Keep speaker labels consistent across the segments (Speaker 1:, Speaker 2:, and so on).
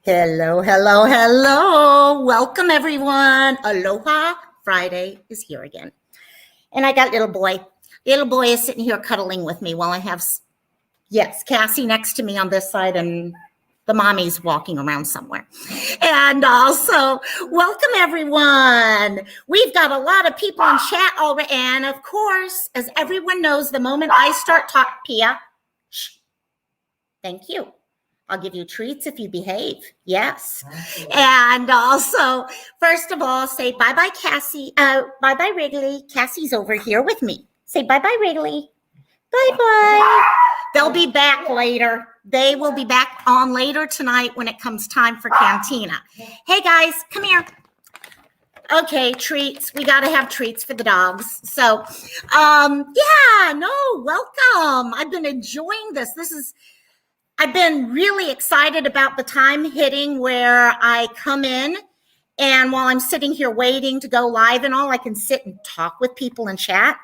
Speaker 1: Hello, hello, hello. Welcome, everyone. Aloha Friday is here again. And I got little boy. Little boy is sitting here cuddling with me while I have, yes, Cassie next to me on this side and the mommy's walking around somewhere. And also, welcome, everyone. We've got a lot of people in chat already. And of course, as everyone knows, the moment I start talking, Pia, shh, thank you. I'll give you treats if you behave. Yes. And also, first of all, say bye-bye, Cassie. Bye-bye, Wrigley. Cassie's over here with me. Say bye-bye, Wrigley. Bye-bye. They'll be back later. They will be back on later tonight when it comes time for Cantina. Hey, guys, come here. Okay, treats. We got to have treats for the dogs. So, welcome. I've been enjoying this. I've been really excited about the time hitting where I come in and while I'm sitting here waiting to go live and all, I can sit and talk with people in chat.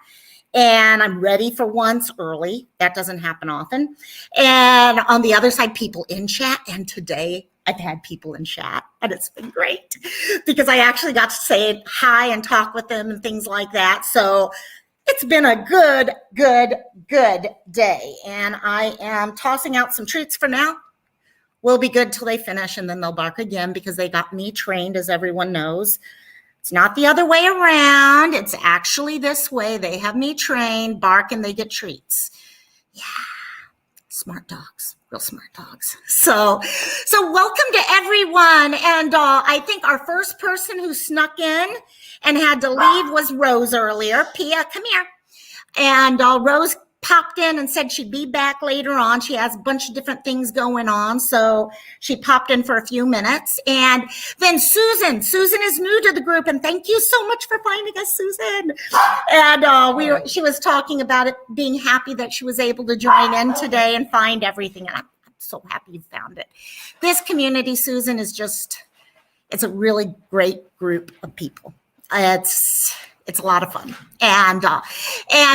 Speaker 1: And I'm ready for once early. That doesn't happen often. And on the other side, people in chat. And today I've had people in chat and it's been great because I actually got to say hi and talk with them and things like that. So it's been a good day. And I am tossing out some treats for now. We'll be good till they finish and then they'll bark again because they got me trained, as everyone knows. It's not the other way around. It's actually this way. They have me trained, bark, and they get treats. Yeah, smart dogs, real smart dogs. So welcome to everyone. And I think our first person who snuck in and had to leave was Rose earlier. Pia, come here. And Rose popped in and said she'd be back later on. She has a bunch of different things going on. So she popped in for a few minutes. And then Susan is new to the group. And thank you so much for finding us, Susan. And she was talking about it, being happy that she was able to join in today and find everything. And I'm so happy you found it. This community, Susan, it's a really great group of people. It's a lot of fun. And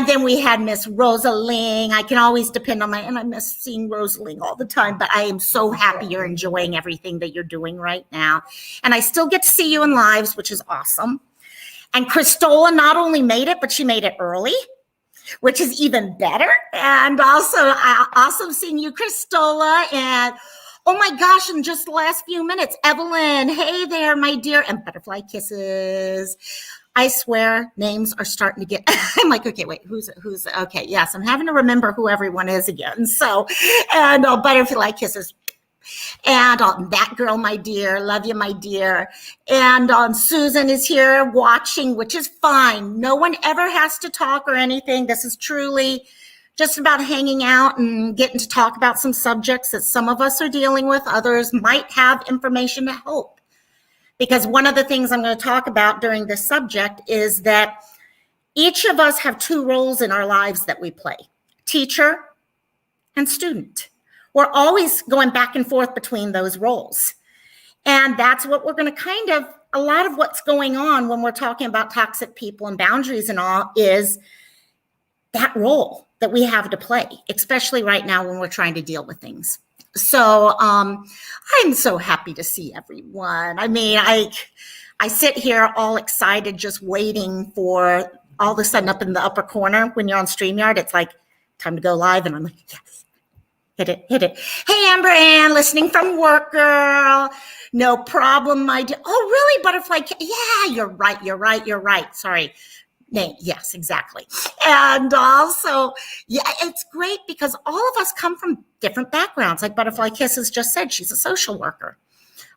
Speaker 1: then we had Miss Rosaling. I can always depend on and I miss seeing Rosaling all the time, but I am so happy you're enjoying everything that you're doing right now. And I still get to see you in lives, which is awesome. And Christola not only made it, but she made it early, which is even better. And also, awesome seeing you, Christola. And oh my gosh, in just the last few minutes, Evelyn, hey there, my dear, and butterfly kisses. I swear names are starting to get, I'm like, okay, wait, who's, okay, yes, I'm having to remember who everyone is again. So, and butterfly kisses. And that girl, my dear, love you, my dear. And Susan is here watching, which is fine. No one ever has to talk or anything. This is truly just about hanging out and getting to talk about some subjects that some of us are dealing with. Others might have information to help. Because one of the things I'm going to talk about during this subject is that each of us have two roles in our lives that we play, teacher and student. We're always going back and forth between those roles. And that's what we're going to a lot of what's going on when we're talking about toxic people and boundaries and all is that role that we have to play, especially right now when we're trying to deal with things. So I'm so happy to see everyone. I mean, I sit here all excited, just waiting for all of a sudden up in the upper corner when you're on StreamYard, it's like time to go live. And I'm like, yes, hit it. Hey, Amber Ann, listening from work, girl. No problem, my dear. Oh, really, butterfly? Yeah, you're right. Sorry. Yes, exactly. And also, yeah, it's great because all of us come from different backgrounds. Like Butterfly Kisses just said, she's a social worker.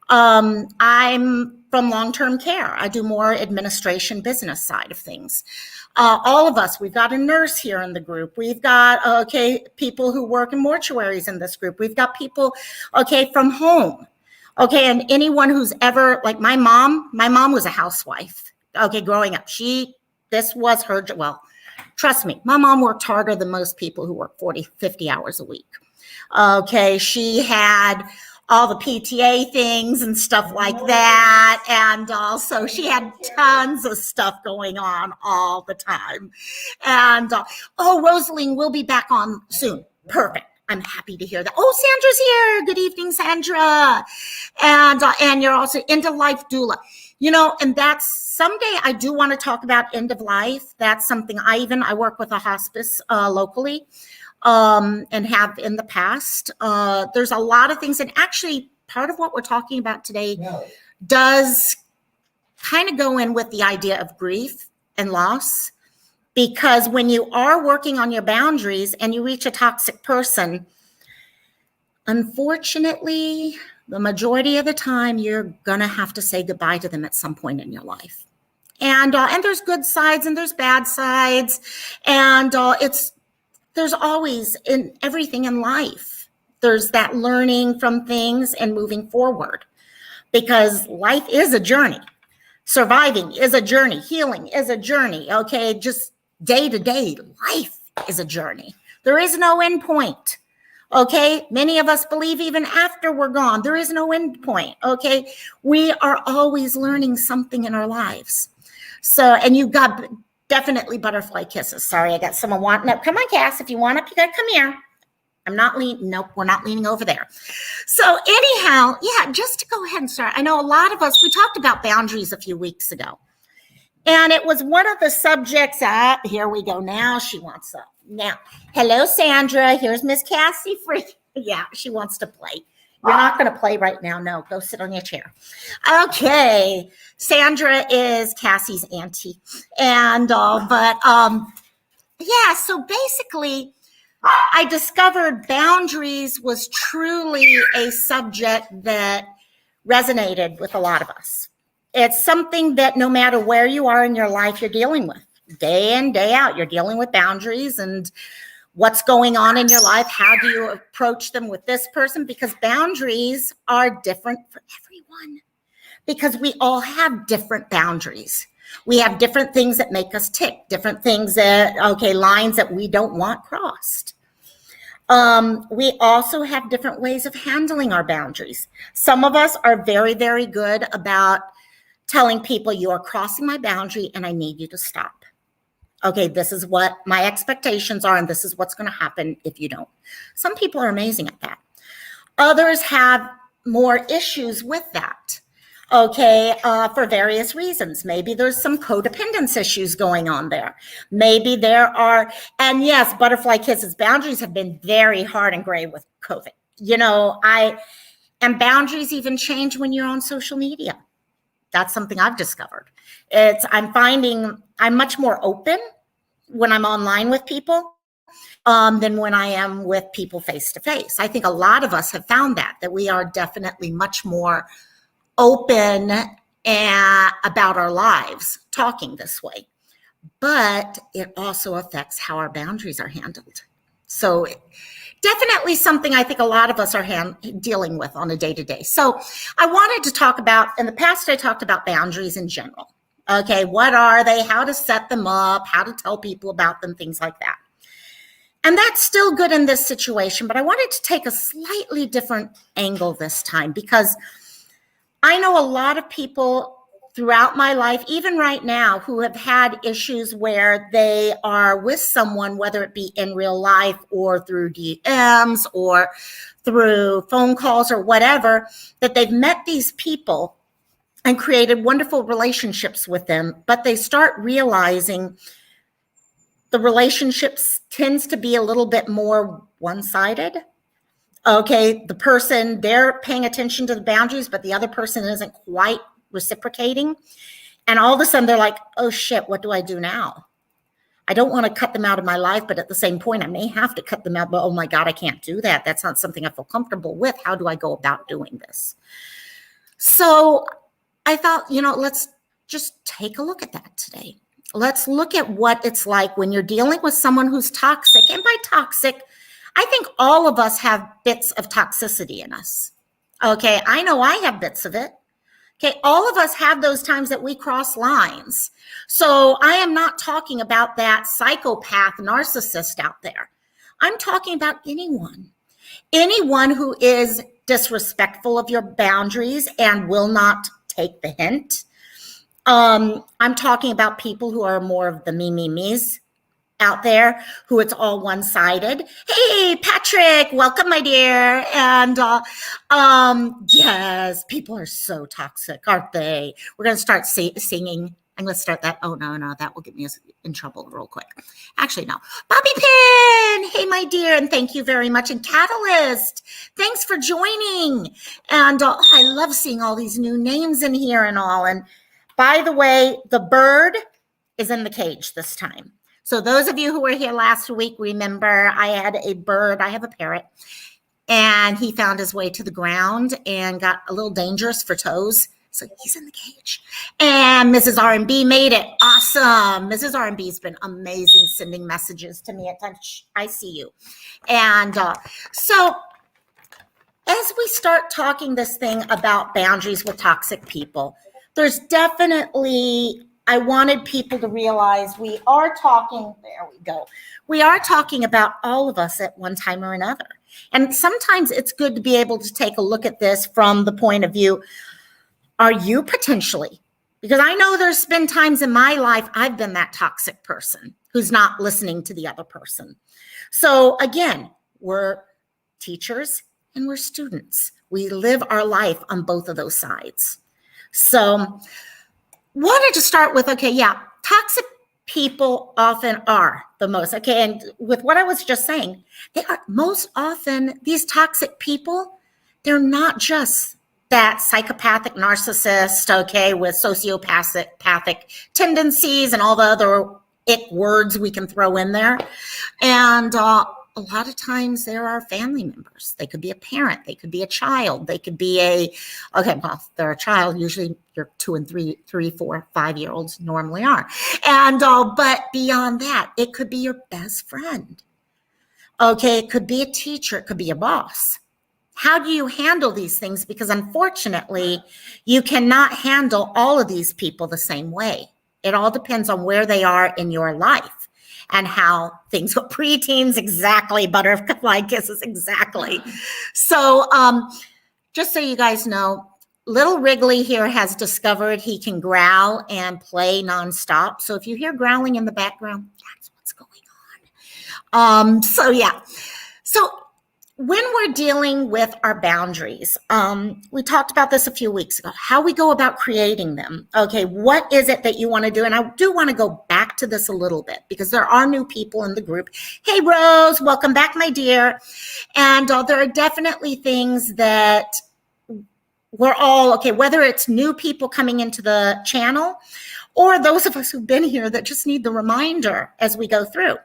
Speaker 1: I'm from long-term care. I do more administration business side of things. All of us, we've got a nurse here in the group. We've got, people who work in mortuaries in this group. We've got people, from home. And anyone who's ever, like my mom was a housewife. Growing up, this was her, well, trust me, my mom worked harder than most people who work 40, 50 hours a week. She had all the PTA things and stuff like that. And also she had tons of stuff going on all the time. And, Rosaline will be back on soon. Perfect. I'm happy to hear that. Oh, Sandra's here. Good evening, Sandra. And you're also end of life doula. And that's someday I do want to talk about end of life. That's something I work with a hospice locally and have in the past. There's a lot of things, and actually part of what we're talking about today does kind of go in with the idea of grief and loss, because when you are working on your boundaries and you reach a toxic person, unfortunately, the majority of the time, you're going to have to say goodbye to them at some point in your life. And there's good sides and there's bad sides. And there's always, in everything in life, there's that learning from things and moving forward, because life is a journey. Surviving is a journey. Healing is a journey. Okay. Just day to day, life is a journey. There is no end point. Okay. Many of us believe even after we're gone, there is no end point. Okay. We are always learning something in our lives. So, and you've got definitely butterfly kisses. Sorry, I got someone wanting up. Come on, Cass, if you want up, you gotta come here. I'm not leaning. Nope, we're not leaning over there. So anyhow, yeah, just to go ahead and start. I know a lot of us, we talked about boundaries a few weeks ago. And it was one of the subjects. Here we go. Now she wants up. Now, hello, Sandra. Here's Miss Cassie. Yeah, she wants to play. You're not going to play right now. No, go sit on your chair. Okay. Sandra is Cassie's auntie. And, yeah, so basically, I discovered boundaries was truly a subject that resonated with a lot of us. It's something that no matter where you are in your life, you're dealing with day in, day out. You're dealing with boundaries and what's going on in your life. How do you approach them with this person? Because boundaries are different for everyone, because we all have different boundaries. We have different things that make us tick, different things that, lines that we don't want crossed. We also have different ways of handling our boundaries. Some of us are very, very good about telling people, you are crossing my boundary and I need you to stop. Okay, this is what my expectations are and this is what's going to happen if you don't. Some people are amazing at that. Others have more issues with that, for various reasons. Maybe there's some codependence issues going on there. Maybe there are, and yes, butterfly kisses, boundaries have been very hard and gray with COVID. And boundaries even change when you're on social media. That's something I've discovered. I'm finding I'm much more open when I'm online with people than when I am with people face to face. I think a lot of us have found that we are definitely much more open about our lives talking this way. But it also affects how our boundaries are handled. So definitely something I think a lot of us are dealing with on a day-to-day. So I wanted to talk about, in the past, I talked about boundaries in general. Okay, what are they? How to set them up, how to tell people about them, things like that. And that's still good in this situation, but I wanted to take a slightly different angle this time, because I know a lot of people throughout my life, even right now, who have had issues where they are with someone, whether it be in real life or through DMs or through phone calls or whatever, that they've met these people and created wonderful relationships with them, but they start realizing the relationships tends to be a little bit more one-sided. Okay, the person, they're paying attention to the boundaries, but the other person isn't quite reciprocating. And all of a sudden they're like, oh shit, what do I do now? I don't want to cut them out of my life, but at the same point, I may have to cut them out, but oh my God, I can't do that. That's not something I feel comfortable with. How do I go about doing this? So I thought, let's just take a look at that today. Let's look at what it's like when you're dealing with someone who's toxic. And by toxic, I think all of us have bits of toxicity in us. Okay, I know I have bits of it. Okay, all of us have those times that we cross lines. So I am not talking about that psychopath narcissist out there. I'm talking about anyone who is disrespectful of your boundaries and will not take the hint. I'm talking about people who are more of the me's. out there who it's all one-sided. Hey, Patrick, welcome, my dear. And yes, people are so toxic, aren't they? We're going to start singing. I'm going to start that. Oh, no, that will get me in trouble real quick. Actually, no. Bobby Pin, hey, my dear, and thank you very much. And Catalyst, thanks for joining. And I love seeing all these new names in here and all. And by the way, the bird is in the cage this time. So those of you who were here last week, remember I had a bird, I have a parrot, and he found his way to the ground and got a little dangerous for toes. So he's in the cage. And Mrs. R&B made it. Awesome. Mrs. R&B has been amazing sending messages to me at times. I see you. And so as we start talking this thing about boundaries with toxic people, there's definitely, I wanted people to realize we are talking, there we go. We are talking about all of us at one time or another. And sometimes it's good to be able to take a look at this from the point of view, are you potentially? Because I know there's been times in my life I've been that toxic person who's not listening to the other person. So again, we're teachers and we're students. We live our life on both of those sides. So wanted to start with, okay, yeah, toxic people often are the most, okay, and with what I was just saying, they are most often, these toxic people, they're not just that psychopathic narcissist, okay, with sociopathic tendencies and all the other ick words we can throw in there. And a lot of times there are family members. They could be a parent. They could be a child. They could be okay, well, they're a child. Usually you're 2 and 3, 4, 5-year-olds normally are. And, but beyond that, it could be your best friend. Okay, it could be a teacher. It could be a boss. How do you handle these things? Because unfortunately, you cannot handle all of these people the same way. It all depends on where they are in your life and how things go. Preteens, exactly. Butterfly kisses, exactly. So just so you guys know, little Wrigley here has discovered he can growl and play nonstop. So if you hear growling in the background, that's what's going on. So yeah. So when we're dealing with our boundaries, we talked about this a few weeks ago, how we go about creating them. Okay, what is it that you want to do? And I do want to go back to this a little bit because there are new people in the group. Hey, Rose, welcome back, my dear. And there are definitely things that we're all, okay, whether it's new people coming into the channel or those of us who've been here that just need the reminder as we go through.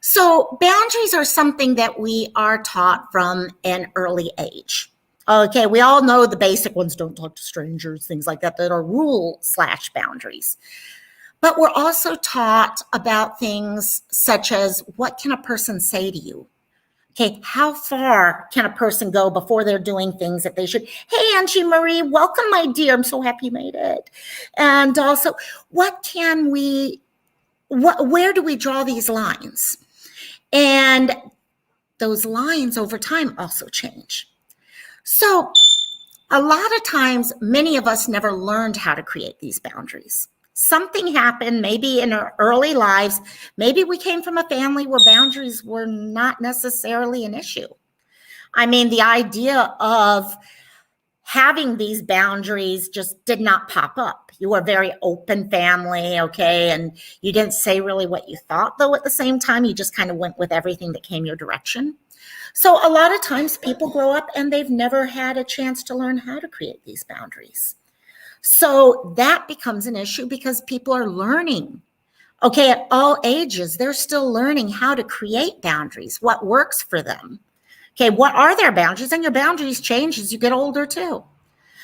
Speaker 1: So boundaries are something that we are taught from an early age. Okay, we all know the basic ones, don't talk to strangers, things like that, that are rule/boundaries. But we're also taught about things such as what can a person say to you? Okay, how far can a person go before they're doing things that they should? Hey, Angie Marie, welcome, my dear. I'm so happy you made it. And also, where do we draw these lines? And those lines over time also change. So a lot of times, many of us never learned how to create these boundaries. Something happened maybe in our early lives. Maybe we came from a family where boundaries were not necessarily an issue. I mean, the idea of having these boundaries just did not pop up. You were a very open family, okay? And you didn't say really what you thought, though, at the same time. You just kind of went with everything that came your direction. So a lot of times people grow up and they've never had a chance to learn how to create these boundaries. So that becomes an issue because people are learning. Okay, at all ages, they're still learning how to create boundaries, what works for them. Okay, what are their boundaries? And your boundaries change as you get older too.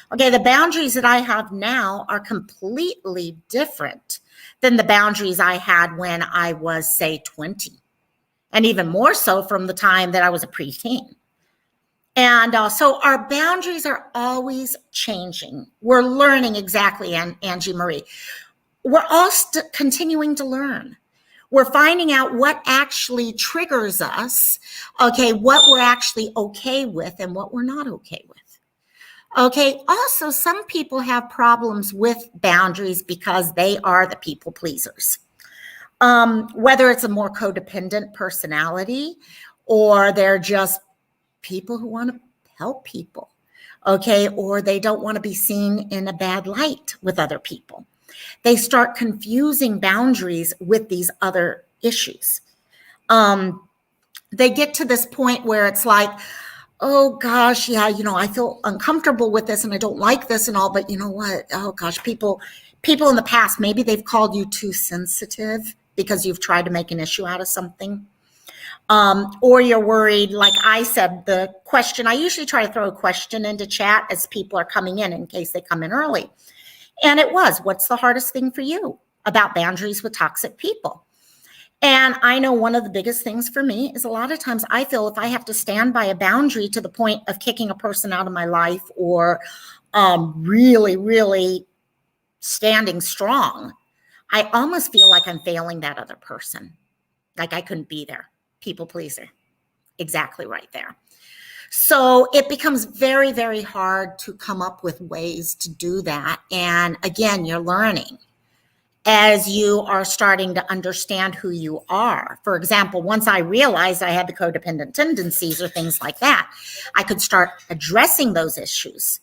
Speaker 1: Okay, the boundaries that I have now are completely different than the boundaries I had when I was, say, 20. And even more so from the time that I was a preteen. And so our boundaries are always changing. We're learning exactly, Angie Marie. We're all continuing to learn. We're finding out what actually triggers us, okay, what we're actually okay with and what we're not okay with. Okay, also, some people have problems with boundaries because they are the people pleasers. Whether it's a more codependent personality or they're just people who want to help people, okay, or they don't want to be seen in a bad light with other people. They start confusing boundaries with these other issues. They get to this point where it's like, oh gosh, yeah, I feel uncomfortable with this and I don't like this and all, but you know what? Oh gosh, people in the past, maybe they've called you too sensitive because you've tried to make an issue out of something. Or you're worried, like I said, the question, I usually try to throw a question into chat as people are coming in case they come in early. And it was, what's the hardest thing for you about boundaries with toxic people? And I know one of the biggest things for me is a lot of times I feel if I have to stand by a boundary to the point of kicking a person out of my life or really, really standing strong, I almost feel like I'm failing that other person. Like I couldn't be there. People pleaser. Exactly right there. So it becomes very, very hard to come up with ways to do that. And again, you're learning as you are starting to understand who you are. For example, once I realized I had the codependent tendencies or things like that, I could start addressing those issues.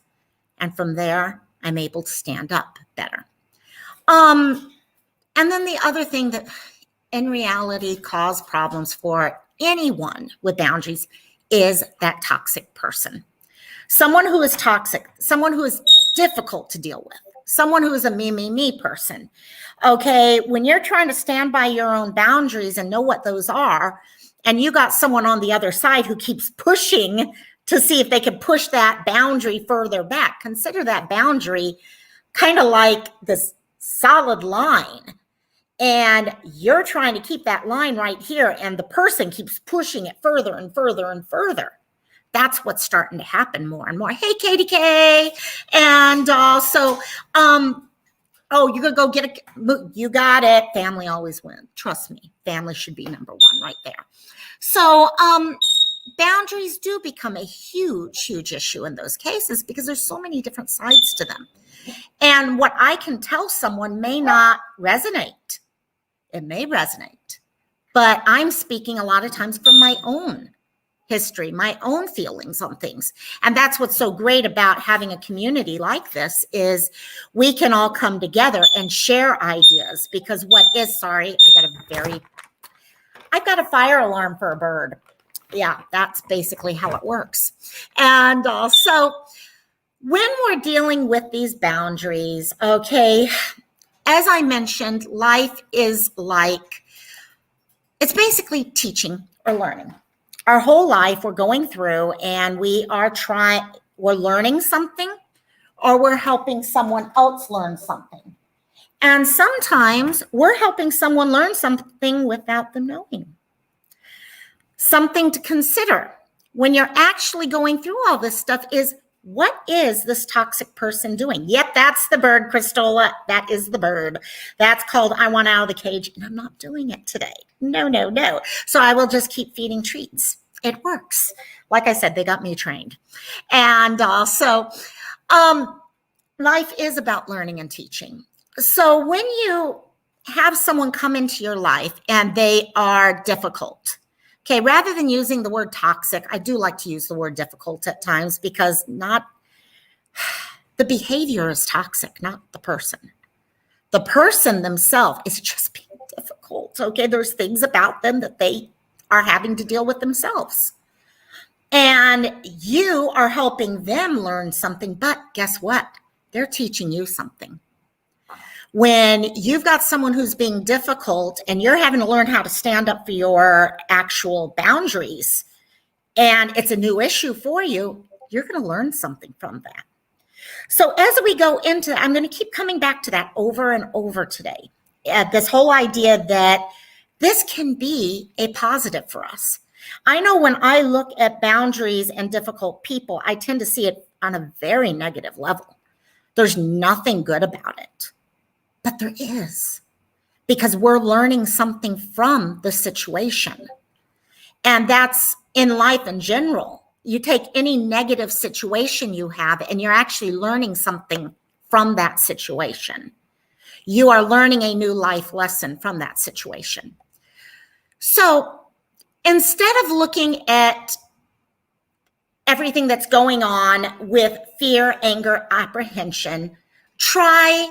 Speaker 1: And from there, I'm able to stand up better. And then the other thing that in reality cause problems for anyone with boundaries is that toxic person. Someone who is toxic, someone who is difficult to deal with, someone who is a me person. Okay, when you're trying to stand by your own boundaries and know what those are, and you got someone on the other side who keeps pushing to see if they can push that boundary further back, consider that boundary kind of like this solid line. And you're trying to keep that line right here, and the person keeps pushing it further and further and further. That's what's starting to happen more and more. Hey, Katie K. And also, oh, you're going to go get it. You got it. Family always wins. Trust me. Family should be number one right there. So boundaries do become a huge, huge issue in those cases because there's so many different sides to them. And what I can tell someone may not resonate. It may resonate, but I'm speaking a lot of times from my own history, my own feelings on things. And that's what's so great about having a community like this is we can all come together and share ideas because I've got a fire alarm for a bird. Yeah, that's basically how it works. And also, when we're dealing with these boundaries, okay, as I mentioned, life is it's basically teaching or learning. Our whole life we're going through and we're learning something or we're helping someone else learn something. And sometimes we're helping someone learn something without them knowing. Something to consider when you're actually going through all this stuff is, what is this toxic person doing? Yep, that's the bird, Christola. That is the bird. That's called I want out of the cage, and I'm not doing it today. No. So I will just keep feeding treats. It works. Like I said, they got me trained. And also, life is about learning and teaching. So when you have someone come into your life and they are difficult, okay, rather than using the word toxic, I do like to use the word difficult at times because the behavior is toxic, not the person. The person themselves is just being difficult, okay? There's things about them that they are having to deal with themselves. And you are helping them learn something, but guess what? They're teaching you something. When you've got someone who's being difficult and you're having to learn how to stand up for your actual boundaries and it's a new issue for you, you're going to learn something from that. So as we go into, I'm going to keep coming back to that over and over today. This whole idea that this can be a positive for us. I know when I look at boundaries and difficult people, I tend to see it on a very negative level. There's nothing good about it. But there is, because we're learning something from the situation. And that's in life in general. You take any negative situation you have and you're actually learning something from that situation. You are learning a new life lesson from that situation. So instead of looking at everything that's going on with fear, anger, apprehension, try,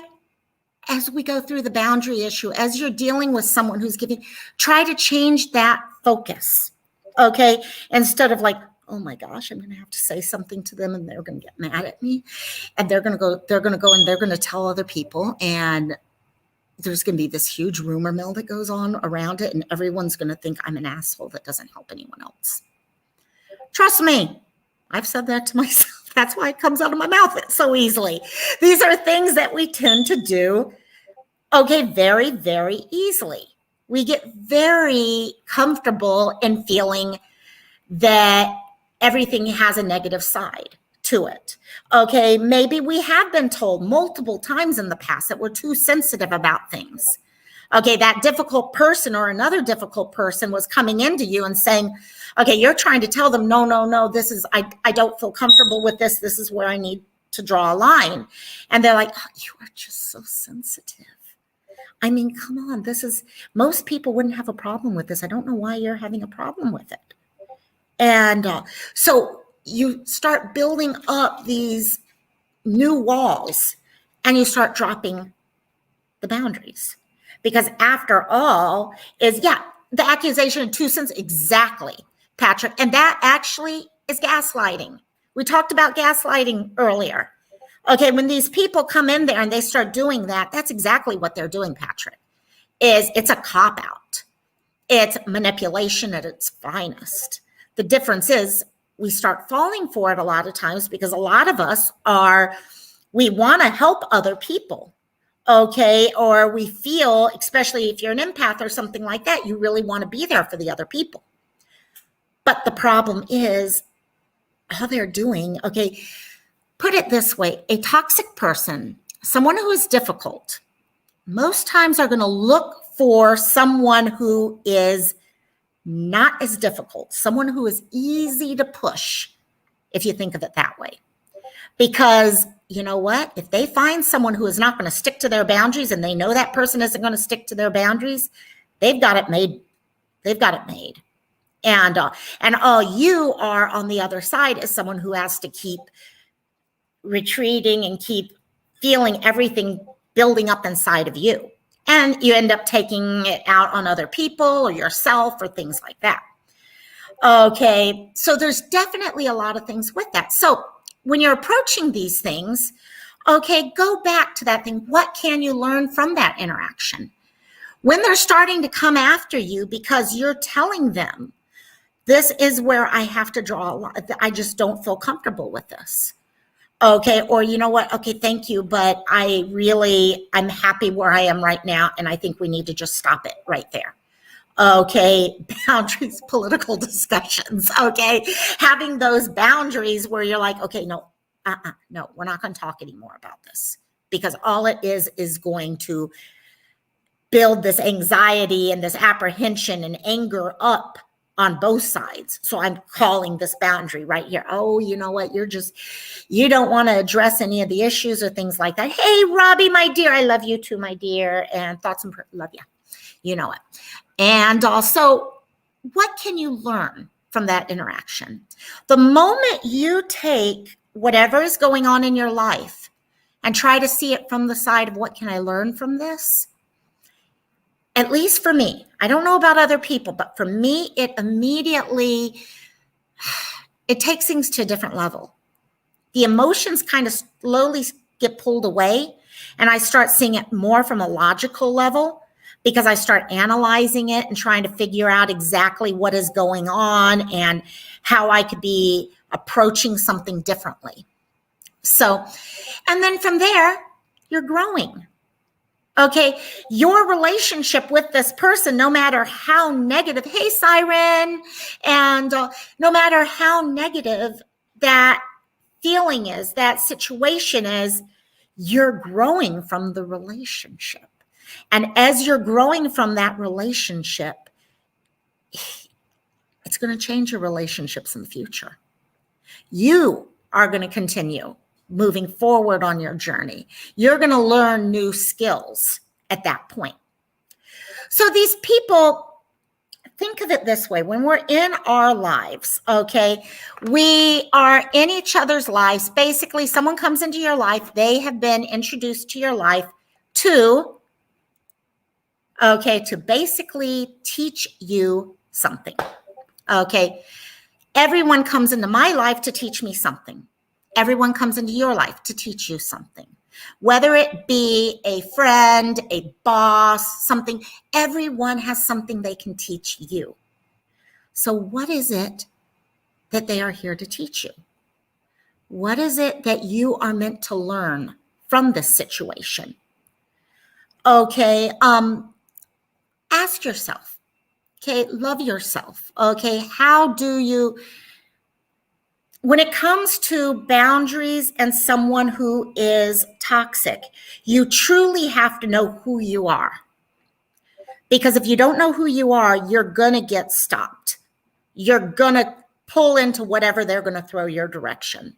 Speaker 1: as we go through the boundary issue, as you're dealing with someone who's giving, try to change that focus, okay? Instead of like, oh my gosh, I'm going to have to say something to them and they're going to get mad at me, and they're going to go and they're going to tell other people, and there's going to be this huge rumor mill that goes on around it, and everyone's going to think I'm an asshole that doesn't help anyone else. Trust me, I've said that to myself. That's why it comes out of my mouth so easily. These are things that we tend to do, okay, very, very easily. We get very comfortable in feeling that everything has a negative side to it. Okay, maybe we have been told multiple times in the past that we're too sensitive about things. Okay, that difficult person or another difficult person was coming into you and saying, okay, you're trying to tell them, no, this is, I don't feel comfortable with this. This is where I need to draw a line. And they're like, oh, you are just so sensitive. I mean, come on, most people wouldn't have a problem with this. I don't know why you're having a problem with it. And so you start building up these new walls and you start dropping the boundaries. Because after all the accusation of 2 cents, exactly, Patrick. And that actually is gaslighting. We talked about gaslighting earlier. Okay, when these people come in there and they start doing that, that's exactly what they're doing, Patrick. It's a cop-out. It's manipulation at its finest. The difference is we start falling for it a lot of times because a lot of us we want to help other people. Okay, or we feel, especially if you're an empath or something like that, you really want to be there for the other people. But the problem is all they're doing, okay, put it this way, a toxic person, someone who is difficult, most times are going to look for someone who is not as difficult, someone who is easy to push, if you think of it that way. Because you know what? If they find someone who is not going to stick to their boundaries and they know that person isn't going to stick to their boundaries, they've got it made. They've got it made. And all you are on the other side is someone who has to keep retreating and keep feeling everything building up inside of you. And you end up taking it out on other people or yourself or things like that. Okay, so there's definitely a lot of things with that. So when you're approaching these things, okay, go back to that thing. What can you learn from that interaction? When they're starting to come after you because you're telling them, this is where I have to draw a line. I just don't feel comfortable with this. Okay, or you know what? Okay, thank you, but I'm happy where I am right now, and I think we need to just stop it right there. Okay, boundaries, political discussions, okay? Having those boundaries where you're like, okay, no, we're not going to talk anymore about this, because all it is going to build this anxiety and this apprehension and anger up on both sides. So I'm calling this boundary right here. Oh, you know what? You don't want to address any of the issues or things like that. Hey, Robbie, my dear, I love you too, my dear, and thoughts and love you. You know it. And also, what can you learn from that interaction? The moment you take whatever is going on in your life and try to see it from the side of what can I learn from this? At least for me, I don't know about other people, but for me, it takes things to a different level. The emotions kind of slowly get pulled away, and I start seeing it more from a logical level, because I start analyzing it and trying to figure out exactly what is going on and how I could be approaching something differently. So, and then from there, you're growing. Okay, your relationship with this person, no matter how negative, hey, Siren, and no matter how negative that feeling is, that situation is, you're growing from the relationship. And as you're growing from that relationship, it's going to change your relationships in the future. You are going to continue moving forward on your journey. You're going to learn new skills. at that point. So these people, think of it this way. When we're in our lives, okay, we are in each other's lives. Basically, someone comes into your life. They have been introduced to your life to basically teach you something. Okay. Everyone comes into my life to teach me something. Everyone comes into your life to teach you something. Whether it be a friend, a boss, something, everyone has something they can teach you. So what is it that they are here to teach you? What is it that you are meant to learn from this situation? Okay, ask yourself, okay, love yourself, okay, how do you, when it comes to boundaries and someone who is toxic, you truly have to know who you are. Because if you don't know who you are, you're going to get stopped. You're going to pull into whatever they're going to throw your direction.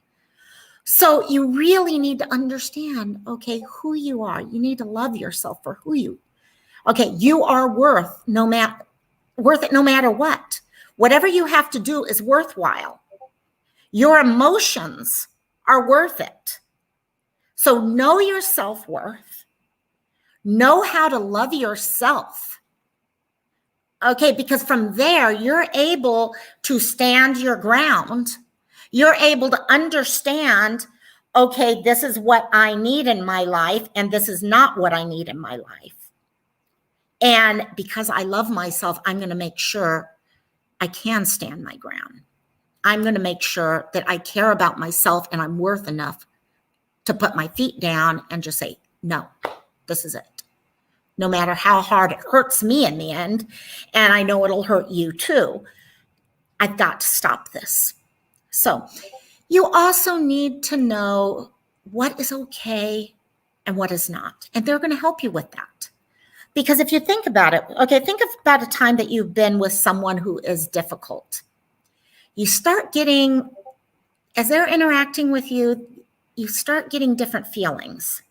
Speaker 1: So you really need to understand, okay, who you are. You need to love yourself for who you are. Okay, you are worth it no matter what. Whatever you have to do is worthwhile. Your emotions are worth it. So know your self-worth. Know how to love yourself. Okay, because from there, you're able to stand your ground. You're able to understand, okay, this is what I need in my life, and this is not what I need in my life. And because I love myself, I'm going to make sure I can stand my ground. I'm going to make sure that I care about myself and I'm worth enough to put my feet down and just say, no, this is it. No matter how hard it hurts me in the end, and I know it'll hurt you too, I've got to stop this. So you also need to know what is okay and what is not. And they're going to help you with that. Because if you think about it, okay, think about a time that you've been with someone who is difficult. You start getting, as they're interacting with you, you start getting different feelings.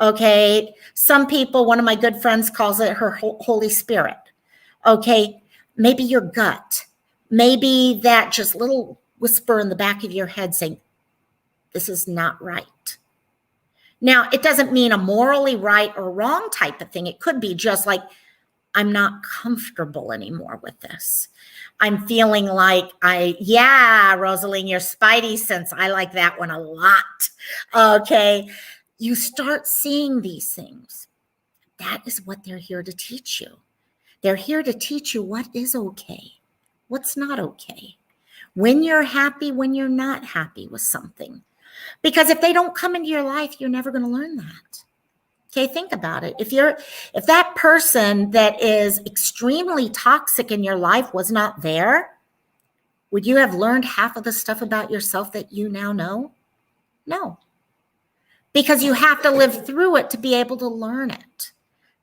Speaker 1: Okay, some people, one of my good friends calls it her Holy Spirit. Okay, maybe your gut, maybe that just little whisper in the back of your head saying, this is not right. Now, it doesn't mean a morally right or wrong type of thing. It could be just like, I'm not comfortable anymore with this. I'm feeling like Rosaline, your spidey sense, I like that one a lot. Okay. You start seeing these things. That is what they're here to teach you. They're here to teach you what is okay, what's not okay, when you're happy, when you're not happy with something. Because if they don't come into your life, you're never going to learn that. Okay, think about it. If that person that is extremely toxic in your life was not there, would you have learned half of the stuff about yourself that you now know? No. Because you have to live through it to be able to learn it.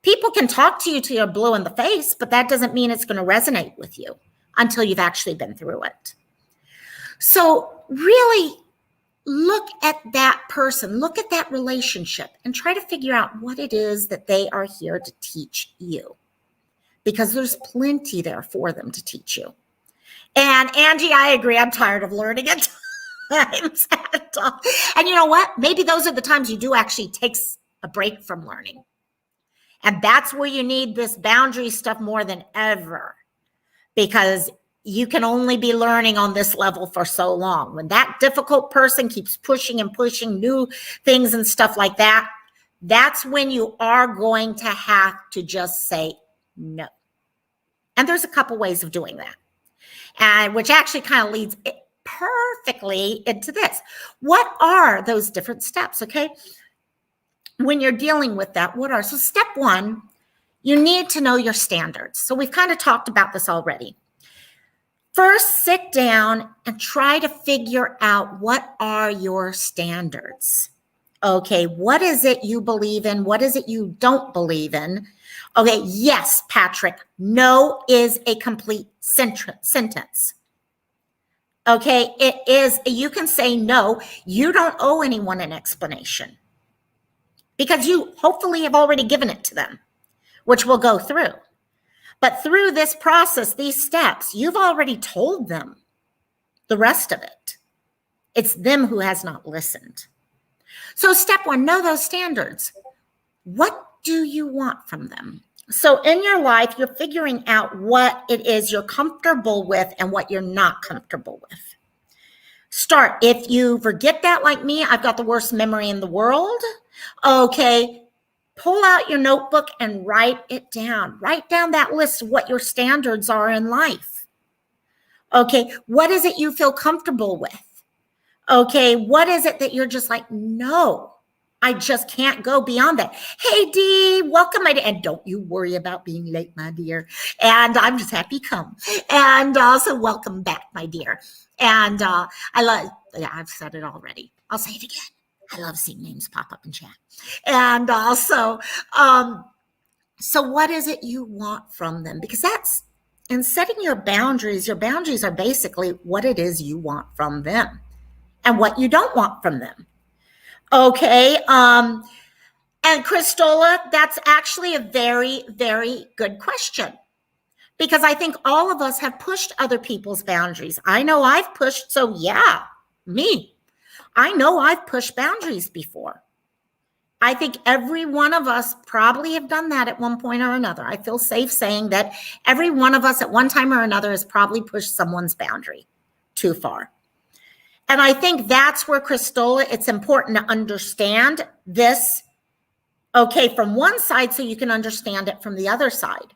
Speaker 1: People can talk to you till you're blue in the face, but that doesn't mean it's going to resonate with you until you've actually been through it. So really look at that person, look at that relationship, and try to figure out what it is that they are here to teach you. Because there's plenty there for them to teach you. And Angie, I agree. I'm tired of learning at times. And you know what? Maybe those are the times you do actually take a break from learning. And that's where you need this boundary stuff more than ever. Because you can only be learning on this level for so long. When that difficult person keeps pushing and pushing new things and stuff like that, that's when you are going to have to just say no. And there's a couple ways of doing that, and which actually kind of leads it perfectly into this. What are those different steps? Okay. When you're dealing with that, so step one, you need to know your standards. So we've kind of talked about this already. First, sit down and try to figure out what are your standards. Okay, what is it you believe in? What is it you don't believe in? Okay, yes, Patrick, no is a complete sentence. Okay, it is, you can say no. You don't owe anyone an explanation. because you hopefully have already given it to them, which we'll go through. But through this process, these steps, you've already told them the rest of it. It's them who has not listened. So step one, know those standards. What do you want from them? So in your life, you're figuring out what it is you're comfortable with and what you're not comfortable with. Start. If you forget that, like me, I've got the worst memory in the world. Okay, pull out your notebook and write it down. Write down that list of what your standards are in life. Okay, what is it you feel comfortable with? Okay, what is it that you're just like, no, I just can't go beyond that. Hey, Dee, welcome, my dear. And don't you worry about being late, my dear. And I'm just happy you come. And also welcome back, my dear. And I've said it already. I'll say it again. I love seeing names pop up in chat. And also, so what is it you want from them? Because in setting your boundaries are basically what it is you want from them and what you don't want from them. Okay. And Christola, that's actually a very, very good question, because I think all of us have pushed other people's boundaries. I know I've pushed. So yeah, me. I know I've pushed boundaries before. I think every one of us probably have done that at one point or another. I feel safe saying that every one of us at one time or another has probably pushed someone's boundary too far. And I think that's where, Christola, it's important to understand this, okay, from one side so you can understand it from the other side.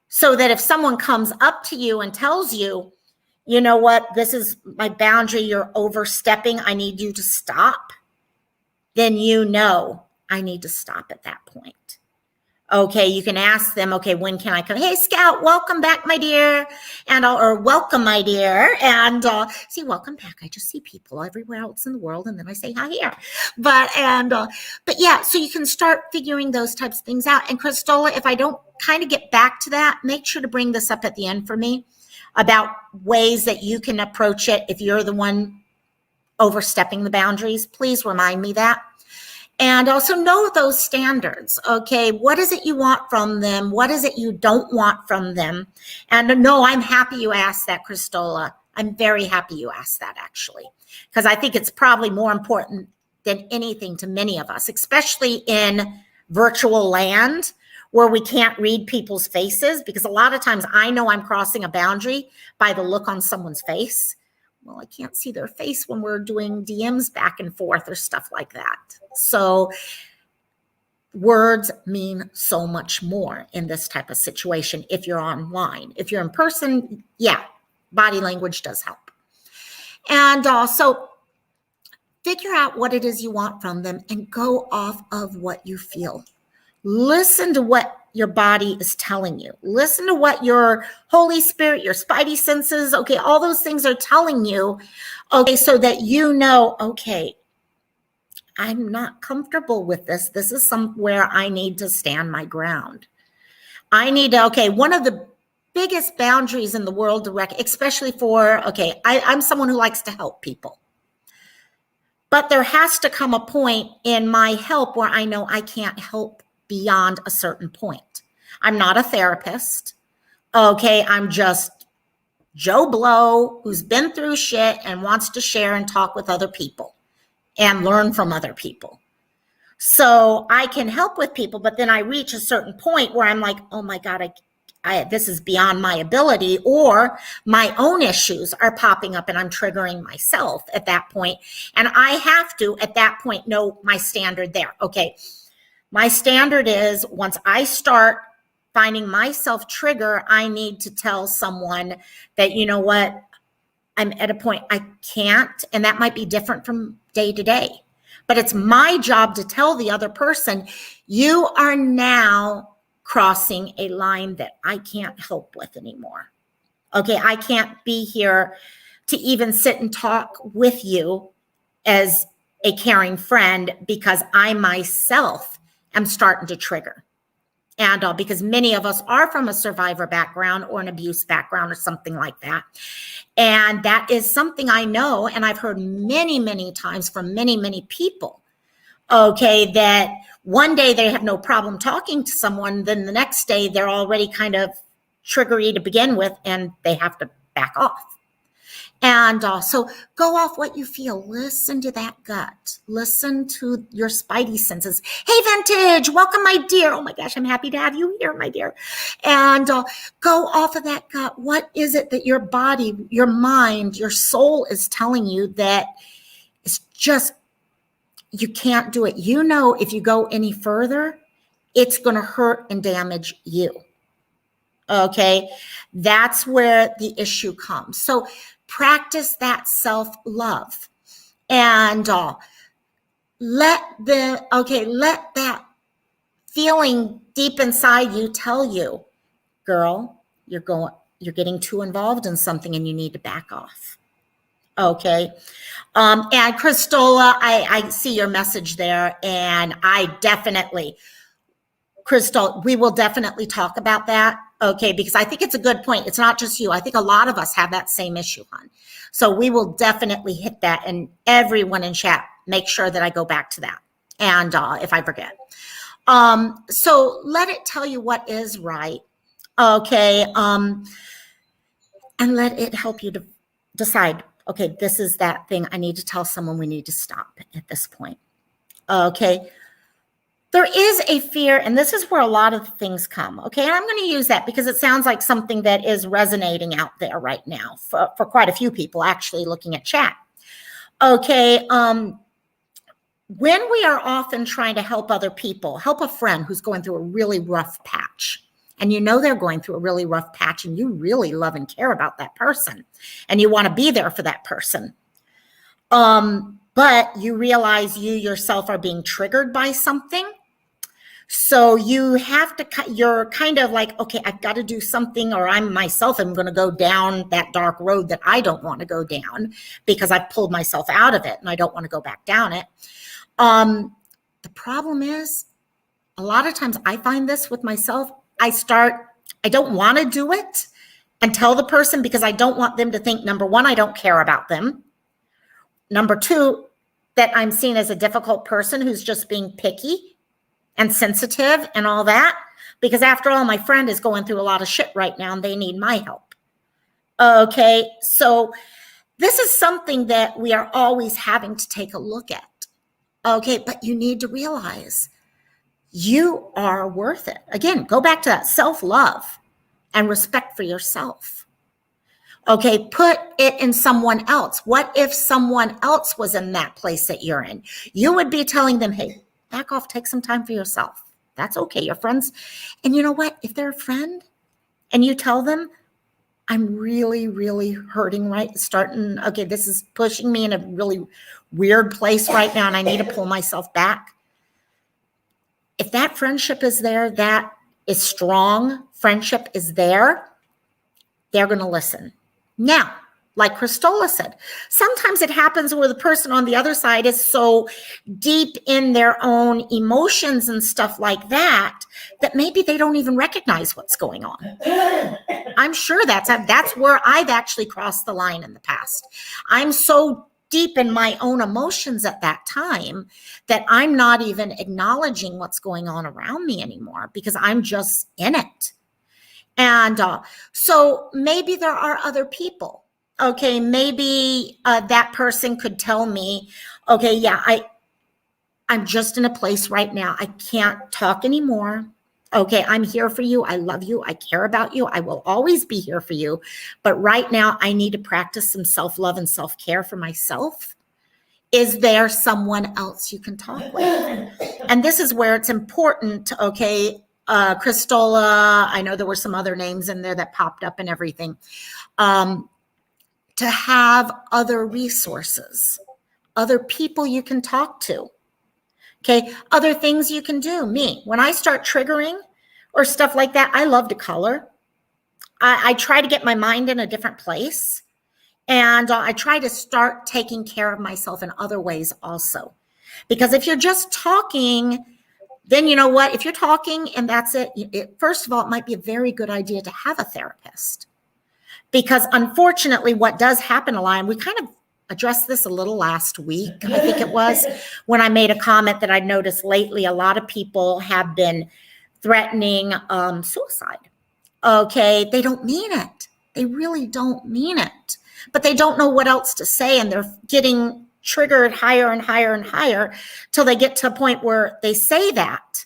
Speaker 1: So that if someone comes up to you and tells you, you know what, this is my boundary, you're overstepping, I need you to stop, then you know I need to stop at that point. Okay, you can ask them, okay, when can I come? Hey, Scout, welcome back, my dear. Or welcome, my dear. And see, welcome back. I just see people everywhere else in the world, and then I say hi here. But yeah, so you can start figuring those types of things out. And Christola, if I don't kind of get back to that, make sure to bring this up at the end for me about ways that you can approach it if you're the one overstepping the boundaries. Please remind me that. And also know those standards. Okay, what is it you want from them? What is it you don't want from them? And no, I'm happy you asked that, Christola. I'm very happy you asked that, actually, because I think it's probably more important than anything to many of us, especially in virtual land where we can't read people's faces, because a lot of times I know I'm crossing a boundary by the look on someone's face. Well, I can't see their face when we're doing DMs back and forth or stuff like that. So words mean so much more in this type of situation if you're online. If you're in person, yeah, body language does help. And also figure out what it is you want from them and go off of what you feel. Listen to what your body is telling you. Listen to what your Holy Spirit, your spidey senses, okay, all those things are telling you, okay, so that you know, okay, I'm not comfortable with this. This is somewhere I need to stand my ground. I need to, okay, one of the biggest boundaries in the world, especially for, okay, I'm someone who likes to help people. But there has to come a point in my help where I know I can't help beyond a certain point. I'm not a therapist. Okay, I'm just Joe Blow who's been through shit and wants to share and talk with other people and learn from other people. So I can help with people, but then I reach a certain point where I'm like, oh my God, this is beyond my ability, or my own issues are popping up and I'm triggering myself at that point. And I have to, at that point, know my standard there. Okay, my standard is once I start finding myself trigger, I need to tell someone that, you know what, I'm at a point I can't, and that might be different from day to day. But it's my job to tell the other person, you are now crossing a line that I can't help with anymore. Okay, I can't be here to even sit and talk with you as a caring friend because I myself am starting to trigger. And because many of us are from a survivor background or an abuse background or something like that. And that is something I know, and I've heard many, many times from many, many people. Okay, that one day they have no problem talking to someone, then the next day they're already kind of triggery to begin with, and they have to back off. And so go off what you feel. Listen to that gut. Listen to your spidey senses. Hey, Vintage, welcome, my dear. Oh my gosh, I'm happy to have you here, my dear. And go off of that gut. What is it that your body, your mind, your soul is telling you that it's just, you can't do it? You know, if you go any further, it's going to hurt and damage you. Okay, that's where the issue comes. So practice that self-love, and let that feeling deep inside you tell you, girl, you're getting too involved in something and you need to back off. Okay. And Christola, I see your message there, and Crystal, we will definitely talk about that. Okay, because I think it's a good point. It's not just you. I think a lot of us have that same issue, hon. So we will definitely hit that, and everyone in chat, make sure that I go back to that. And if I forget. So let it tell you what is right. Okay. And let it help you to decide, okay, this is that thing. I need to tell someone we need to stop at this point. Okay. There is a fear, and this is where a lot of things come, okay? And I'm going to use that because it sounds like something that is resonating out there right now for quite a few people actually looking at chat. Okay, when we are often trying to help other people, help a friend who's going through a really rough patch, and you know they're going through a really rough patch, and you really love and care about that person, and you want to be there for that person. But you realize you yourself are being triggered by something. So you're kind of like, okay, I've got to do something, or I'm going to go down that dark road that I don't want to go down because I've pulled myself out of it and I don't want to go back down it. The problem is, a lot of times I find this with myself. I don't want to do it and tell the person because I don't want them to think, number one, I don't care about them. Number two, that I'm seen as a difficult person who's just being picky and sensitive and all that, because after all, my friend is going through a lot of shit right now and they need my help. Okay, so this is something that we are always having to take a look at. Okay, but you need to realize you are worth it. Again, go back to that self-love and respect for yourself. Okay, put it in someone else. What if someone else was in that place that you're in? You would be telling them, hey, back off, take some time for yourself. That's okay, your friends. And you know what? If they're a friend and you tell them, I'm really, really hurting, okay, this is pushing me in a really weird place right now and I need to pull myself back. If that friendship is there, that is strong, friendship is there, they're going to listen. Now, like Christola said, sometimes it happens where the person on the other side is so deep in their own emotions and stuff like that, that maybe they don't even recognize what's going on. I'm sure that's where I've actually crossed the line in the past. I'm so deep in my own emotions at that time that I'm not even acknowledging what's going on around me anymore because I'm just in it. And so maybe there are other people. Okay, maybe that person could tell me, okay, yeah, I'm just in a place right now. I can't talk anymore. Okay, I'm here for you. I love you. I care about you. I will always be here for you. But right now, I need to practice some self-love and self-care for myself. Is there someone else you can talk with? And this is where it's important, okay, Christola, I know there were some other names in there that popped up and everything, to have other resources, other people you can talk to, okay, other things you can do. Me, when I start triggering or stuff like that, I love to color. I try to get my mind in a different place, and I try to start taking care of myself in other ways also. Because if you're just talking, then you know what? If you're talking and that's it, first of all, it might be a very good idea to have a therapist. Because unfortunately, what does happen a lot, and we kind of addressed this a little last week, I think it was, when I made a comment that I noticed lately a lot of people have been threatening suicide. Okay, they don't mean it. They really don't mean it. But they don't know what else to say, and they're getting triggered higher and higher and higher till they get to a point where they say that.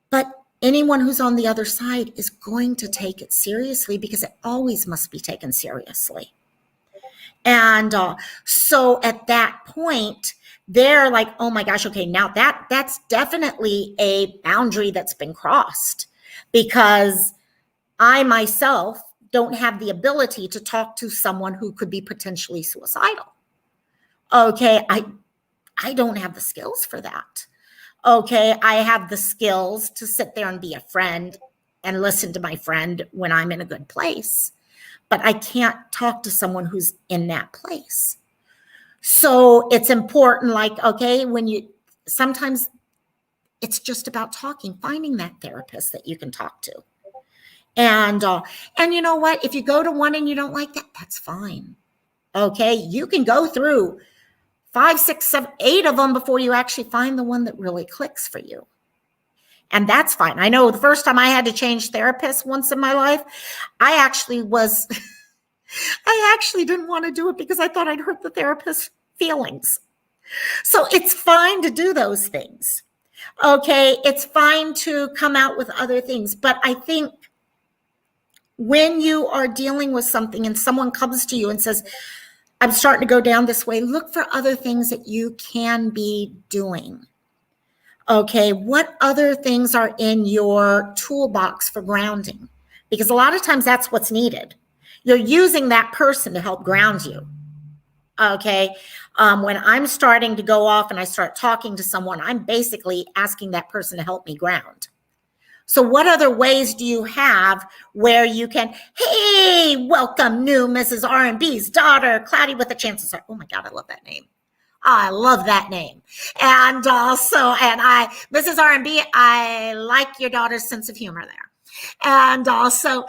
Speaker 1: But anyone who's on the other side is going to take it seriously because it always must be taken seriously. And so at that point, they're like, oh my gosh, okay, now that's definitely a boundary that's been crossed, because I myself don't have the ability to talk to someone who could be potentially suicidal. Okay, I don't have the skills for that. Okay, I have the skills to sit there and be a friend and listen to my friend when I'm in a good place. But I can't talk to someone who's in that place. So it's important, like, okay, sometimes it's just about talking, finding that therapist that you can talk to. And you know what? If you go to one and you don't like that, that's fine. Okay, you can go through 5, 6, 7, 8 of them before you actually find the one that really clicks for you. And that's fine. I know the first time I had to change therapists once in my life, I actually didn't want to do it because I thought I'd hurt the therapist's feelings. So it's fine to do those things. Okay, it's fine to come out with other things. But I think when you are dealing with something and someone comes to you and says, I'm starting to go down this way, look for other things that you can be doing. Okay, what other things are in your toolbox for grounding? Because a lot of times that's what's needed. You're using that person to help ground you. Okay, when I'm starting to go off and I start talking to someone, I'm basically asking that person to help me ground. So what other ways do you have where you can, hey, welcome new Mrs. R&B's daughter, Cloudy with a Chance of Stars. Oh my God, I love that name. I love that name. And Mrs. R&B, I like your daughter's sense of humor there. And also,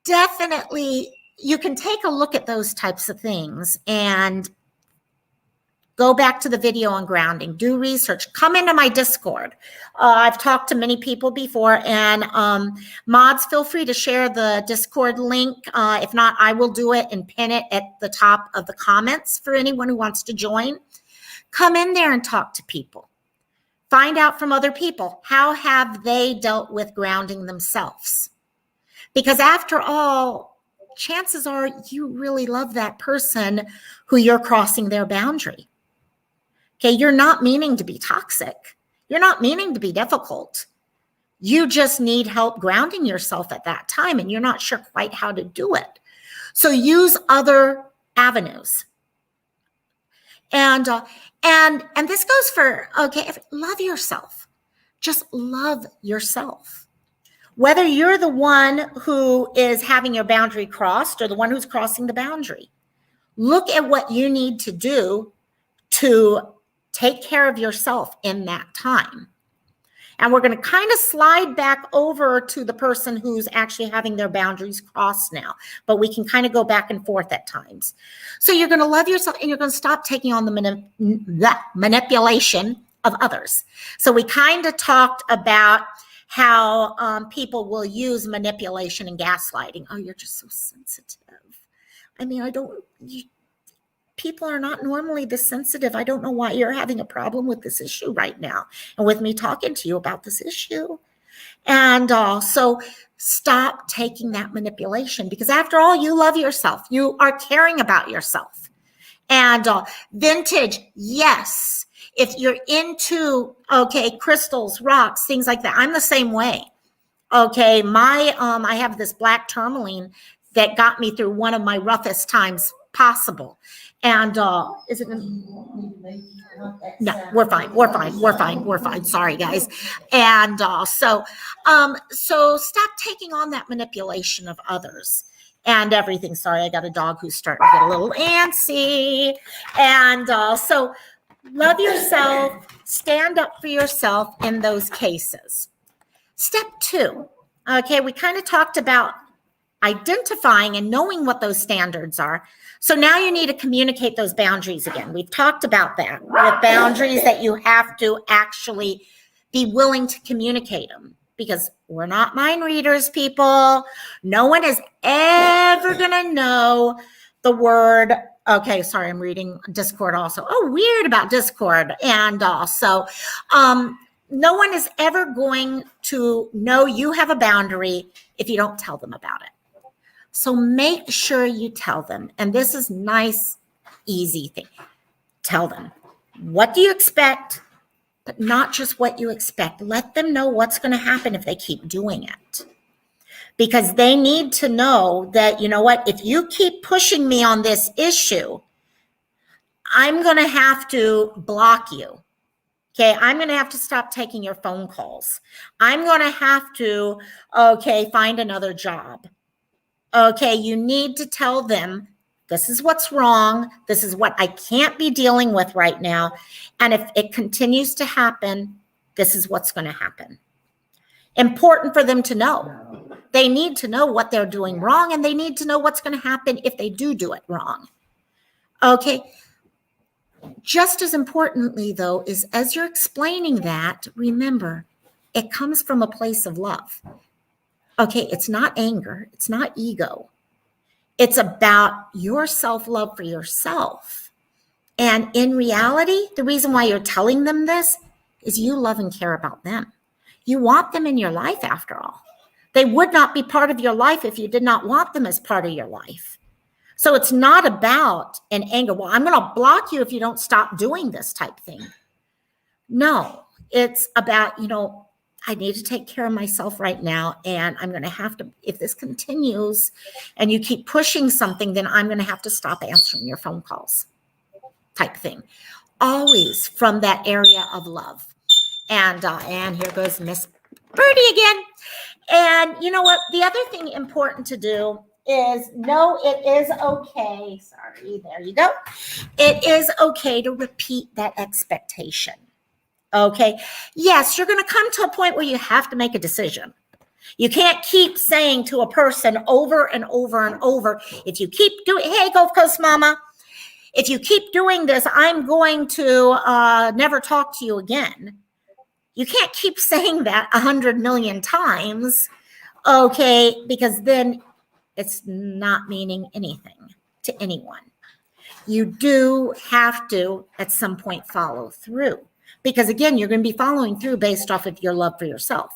Speaker 1: definitely, you can take a look at those types of things and go back to the video on grounding, do research, come into my Discord. I've talked to many people before, and mods, feel free to share the Discord link. If not, I will do it and pin it at the top of the comments for anyone who wants to join. Come in there and talk to people. Find out from other people, how have they dealt with grounding themselves? Because after all, chances are you really love that person who you're crossing their boundary. Okay, you're not meaning to be toxic. You're not meaning to be difficult. You just need help grounding yourself at that time, and you're not sure quite how to do it. So use other avenues. And this goes for, okay, love yourself. Just love yourself. Whether you're the one who is having your boundary crossed or the one who's crossing the boundary, look at what you need to do to take care of yourself in that time. And we're going to kind of slide back over to the person who's actually having their boundaries crossed now, but we can kind of go back and forth at times. So you're going to love yourself, and you're going to stop taking on the manipulation of others. So we kind of talked about how people will use manipulation and gaslighting. Oh, you're just so sensitive. I mean, people are not normally this sensitive. I don't know why you're having a problem with this issue right now and with me talking to you about this issue. And so stop taking that manipulation, because after all, you love yourself. You are caring about yourself. And vintage, yes. If you're into, okay, crystals, rocks, things like that, I'm the same way. Okay, I have this black tourmaline that got me through one of my roughest times possible. And is it? No, we're fine. Sorry, guys. And so stop taking on that manipulation of others and everything. Sorry, I got a dog who's starting to get a little antsy. And so love yourself, stand up for yourself in those cases. Step 2. Okay, we kind of talked about identifying and knowing what those standards are. So now you need to communicate those boundaries again. We've talked about that with boundaries, that you have to actually be willing to communicate them, because we're not mind readers, people. No one is ever going to know the word. Okay, sorry, I'm reading Discord also. Oh, weird about Discord. And also, no one is ever going to know you have a boundary if you don't tell them about it. So make sure you tell them. And this is nice, easy thing. Tell them, what do you expect? But not just what you expect. Let them know what's going to happen if they keep doing it. Because they need to know that, you know what, if you keep pushing me on this issue, I'm going to have to block you. Okay, I'm going to have to stop taking your phone calls. I'm going to have to, find another job. Okay, you need to tell them, this is what's wrong. This is what I can't be dealing with right now. And if it continues to happen, this is what's going to happen. Important for them to know. They need to know what they're doing wrong, and they need to know what's going to happen if they do it wrong. Okay. Just as importantly, though, is as you're explaining that, remember, it comes from a place of love. Okay, it's not anger. It's not ego. It's about your self-love for yourself. And in reality, the reason why you're telling them this is you love and care about them. You want them in your life, after all. They would not be part of your life if you did not want them as part of your life. So it's not about an anger. Well, I'm going to block you if you don't stop doing this type thing. No, it's about, I need to take care of myself right now. And I'm going to have to, if this continues and you keep pushing something, then I'm going to have to stop answering your phone calls type thing. Always from that area of love. And here goes Miss Birdie again. And you know what? The other thing important to do is know it is okay. Sorry, there you go. It is okay to repeat that expectation. Okay. Yes, you're going to come to a point where you have to make a decision. You can't keep saying to a person over and over and over, if you keep doing, hey, Gulf Coast Mama, if you keep doing this, I'm going to never talk to you again. You can't keep saying that 100 million times, okay, because then it's not meaning anything to anyone. You do have to, at some point, follow through. Because again, you're going to be following through based off of your love for yourself.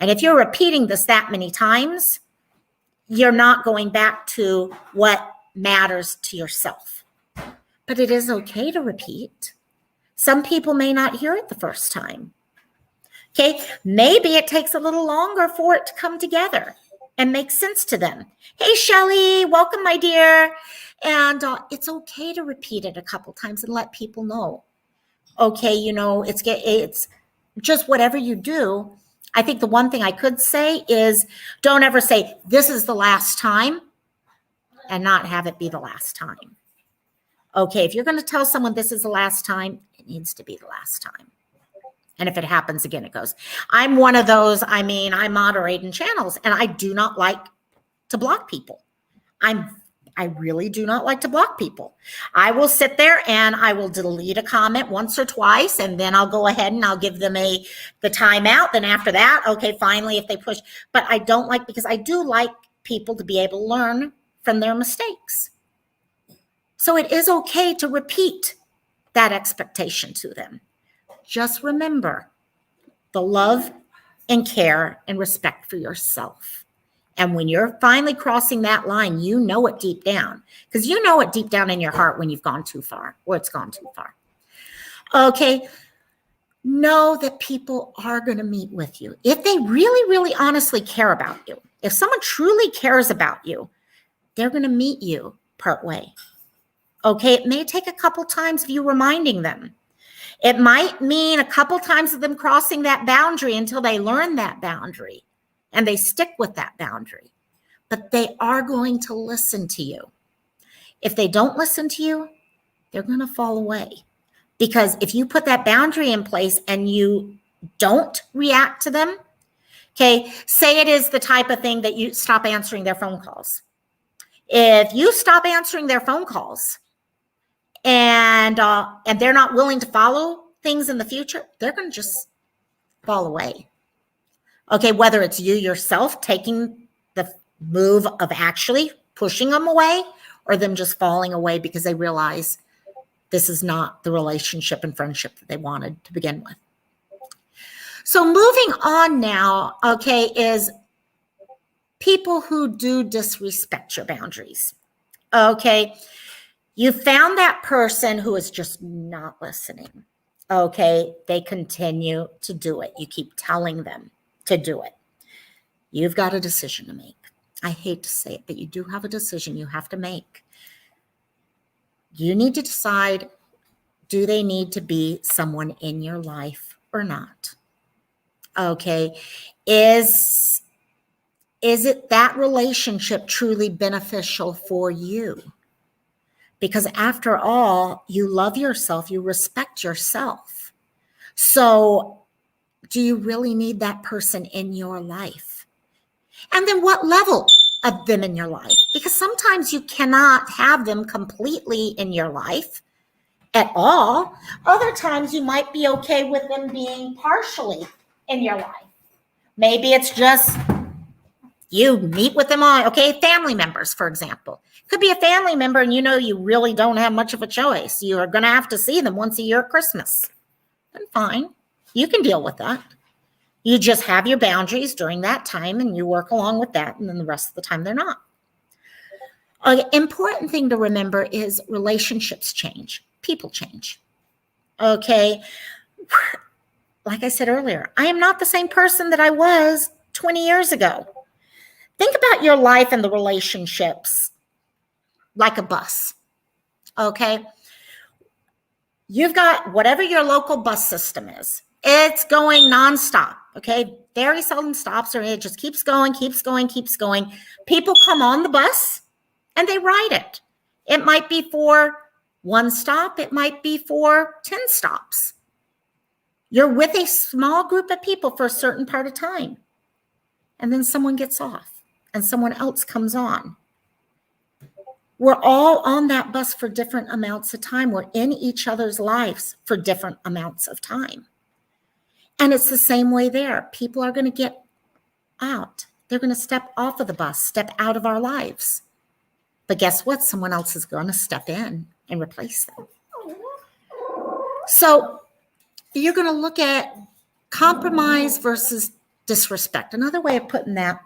Speaker 1: And if you're repeating this that many times, you're not going back to what matters to yourself. But it is okay to repeat. Some people may not hear it the first time. Okay, maybe it takes a little longer for it to come together and make sense to them. Hey, Shelly, welcome, my dear. And it's okay to repeat it a couple times and let people know. Okay, it's just whatever you do. I think the one thing I could say is don't ever say, this is the last time, and not have it be the last time. Okay, if you're going to tell someone this is the last time, it needs to be the last time. And if it happens again, it goes. I'm one of those, I moderate in channels, and I do not like to block people. I really do not like to block people. I will sit there and I will delete a comment once or twice, and then I'll go ahead and I'll give them the timeout. Then after that, okay, finally, if they push. But I don't like, because I do like people to be able to learn from their mistakes. So it is okay to repeat that expectation to them. Just remember the love and care and respect for yourself. And when you're finally crossing that line, you know it deep down, because you know it deep down in your heart when you've gone too far or it's gone too far. Okay. Know that people are going to meet with you. If they really, really honestly care about you, if someone truly cares about you, they're going to meet you part way. Okay. It may take a couple times of you reminding them. It might mean a couple times of them crossing that boundary until they learn that boundary and they stick with that boundary. But they are going to listen to you. If they don't listen to you, they're going to fall away. Because if you put that boundary in place and you don't react to them, Okay, say it is the type of thing that you stop answering their phone calls. If you stop answering their phone calls and they're not willing to follow things in the future, they're going to just fall away. Okay, whether it's you yourself taking the move of actually pushing them away or them just falling away because they realize this is not the relationship and friendship that they wanted to begin with. So moving on now, okay, is people who do disrespect your boundaries. Okay, you found that person who is just not listening. Okay, they continue to do it. You keep telling them to do it. You've got a decision to make. I hate to say it, but you do have a decision you have to make. You need to decide, do they need to be someone in your life or not? Okay, is it that relationship truly beneficial for you? Because after all, you love yourself, you respect yourself. So do you really need that person in your life? And then what level of them in your life? Because sometimes you cannot have them completely in your life at all. Other times you might be okay with them being partially in your life. Maybe it's just you meet with them on, okay, family members, for example. Could be a family member and you know you really don't have much of a choice. You are going to have to see them once a year at Christmas. Then fine, you can deal with that. You just have your boundaries during that time and you work along with that, and then the rest of the time they're not. An important thing to remember is relationships change, people change. Okay, like I said earlier, I am not the same person that I was 20 years ago. Think about your life and the relationships like a bus, okay? You've got whatever your local bus system is. It's going nonstop, okay? Very seldom stops, or it just keeps going, keeps going, keeps going. People come on the bus and they ride it. It might be for one stop. It might be for 10 stops. You're with a small group of people for a certain part of time. And then someone gets off and someone else comes on. We're all on that bus for different amounts of time. We're in each other's lives for different amounts of time. And it's the same way there. People are going to get out. They're going to step off of the bus, step out of our lives. But guess what? Someone else is going to step in and replace them. So you're going to look at compromise versus disrespect. Another way of putting that,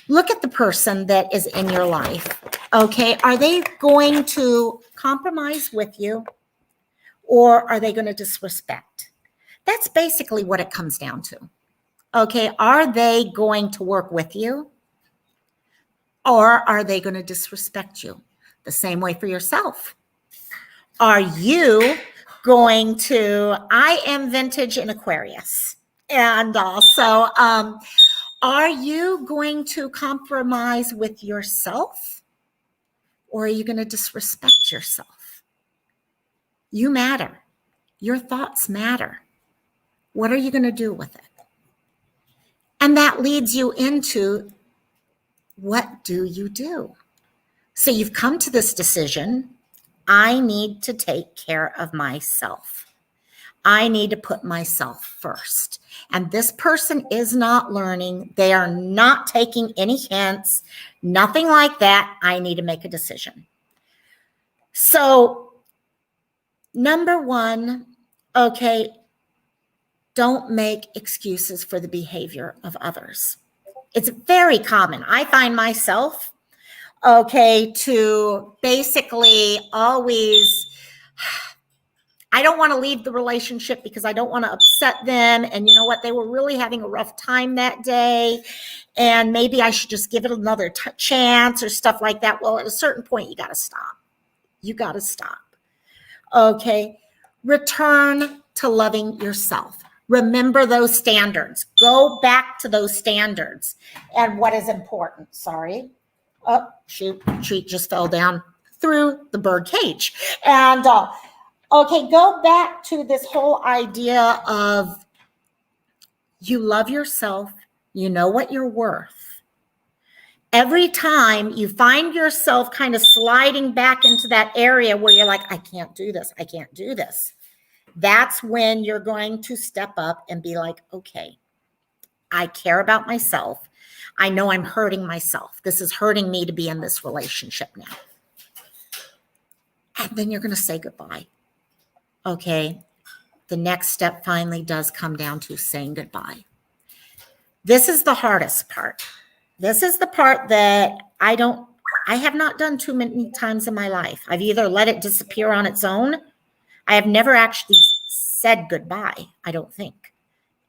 Speaker 1: look at the person that is in your life. Okay, are they going to compromise with you, or are they going to disrespect? That's basically what it comes down to. Okay, are they going to work with you, or are they going to disrespect you? The same way for yourself. Are you going to, I am vintage in Aquarius, and also, are you going to compromise with yourself, or are you going to disrespect yourself? You matter. Your thoughts matter. What are you going to do with it? And that leads you into, what do you do? So you've come to this decision. I need to take care of myself. I need to put myself first. And this person is not learning. They are not taking any hints, nothing like that. I need to make a decision. So, number one, okay, don't make excuses for the behavior of others. It's very common. I find myself, okay, to basically always, I don't want to leave the relationship because I don't want to upset them. And you know what? They were really having a rough time that day. And maybe I should just give it another chance or stuff like that. Well, at a certain point, you got to stop. You got to stop. Okay. Return to loving yourself. Remember those standards. Go back to those standards and what is important. Sorry. Oh, shoot. Treat just fell down through the bird cage. And, okay, go back to this whole idea of you love yourself, You know what you're worth. Every time you find yourself kind of sliding back into that area where you're like, I can't do this, I can't do this. That's when you're going to step up and be like, okay, I care about myself. I know I'm hurting myself. This is hurting me to be in this relationship now. And then you're going to say goodbye. Okay. The next step finally does come down to saying goodbye. This is the hardest part. This is the part that I have not done too many times in my life. I've either let it disappear on its own. I have never actually said goodbye, I don't think.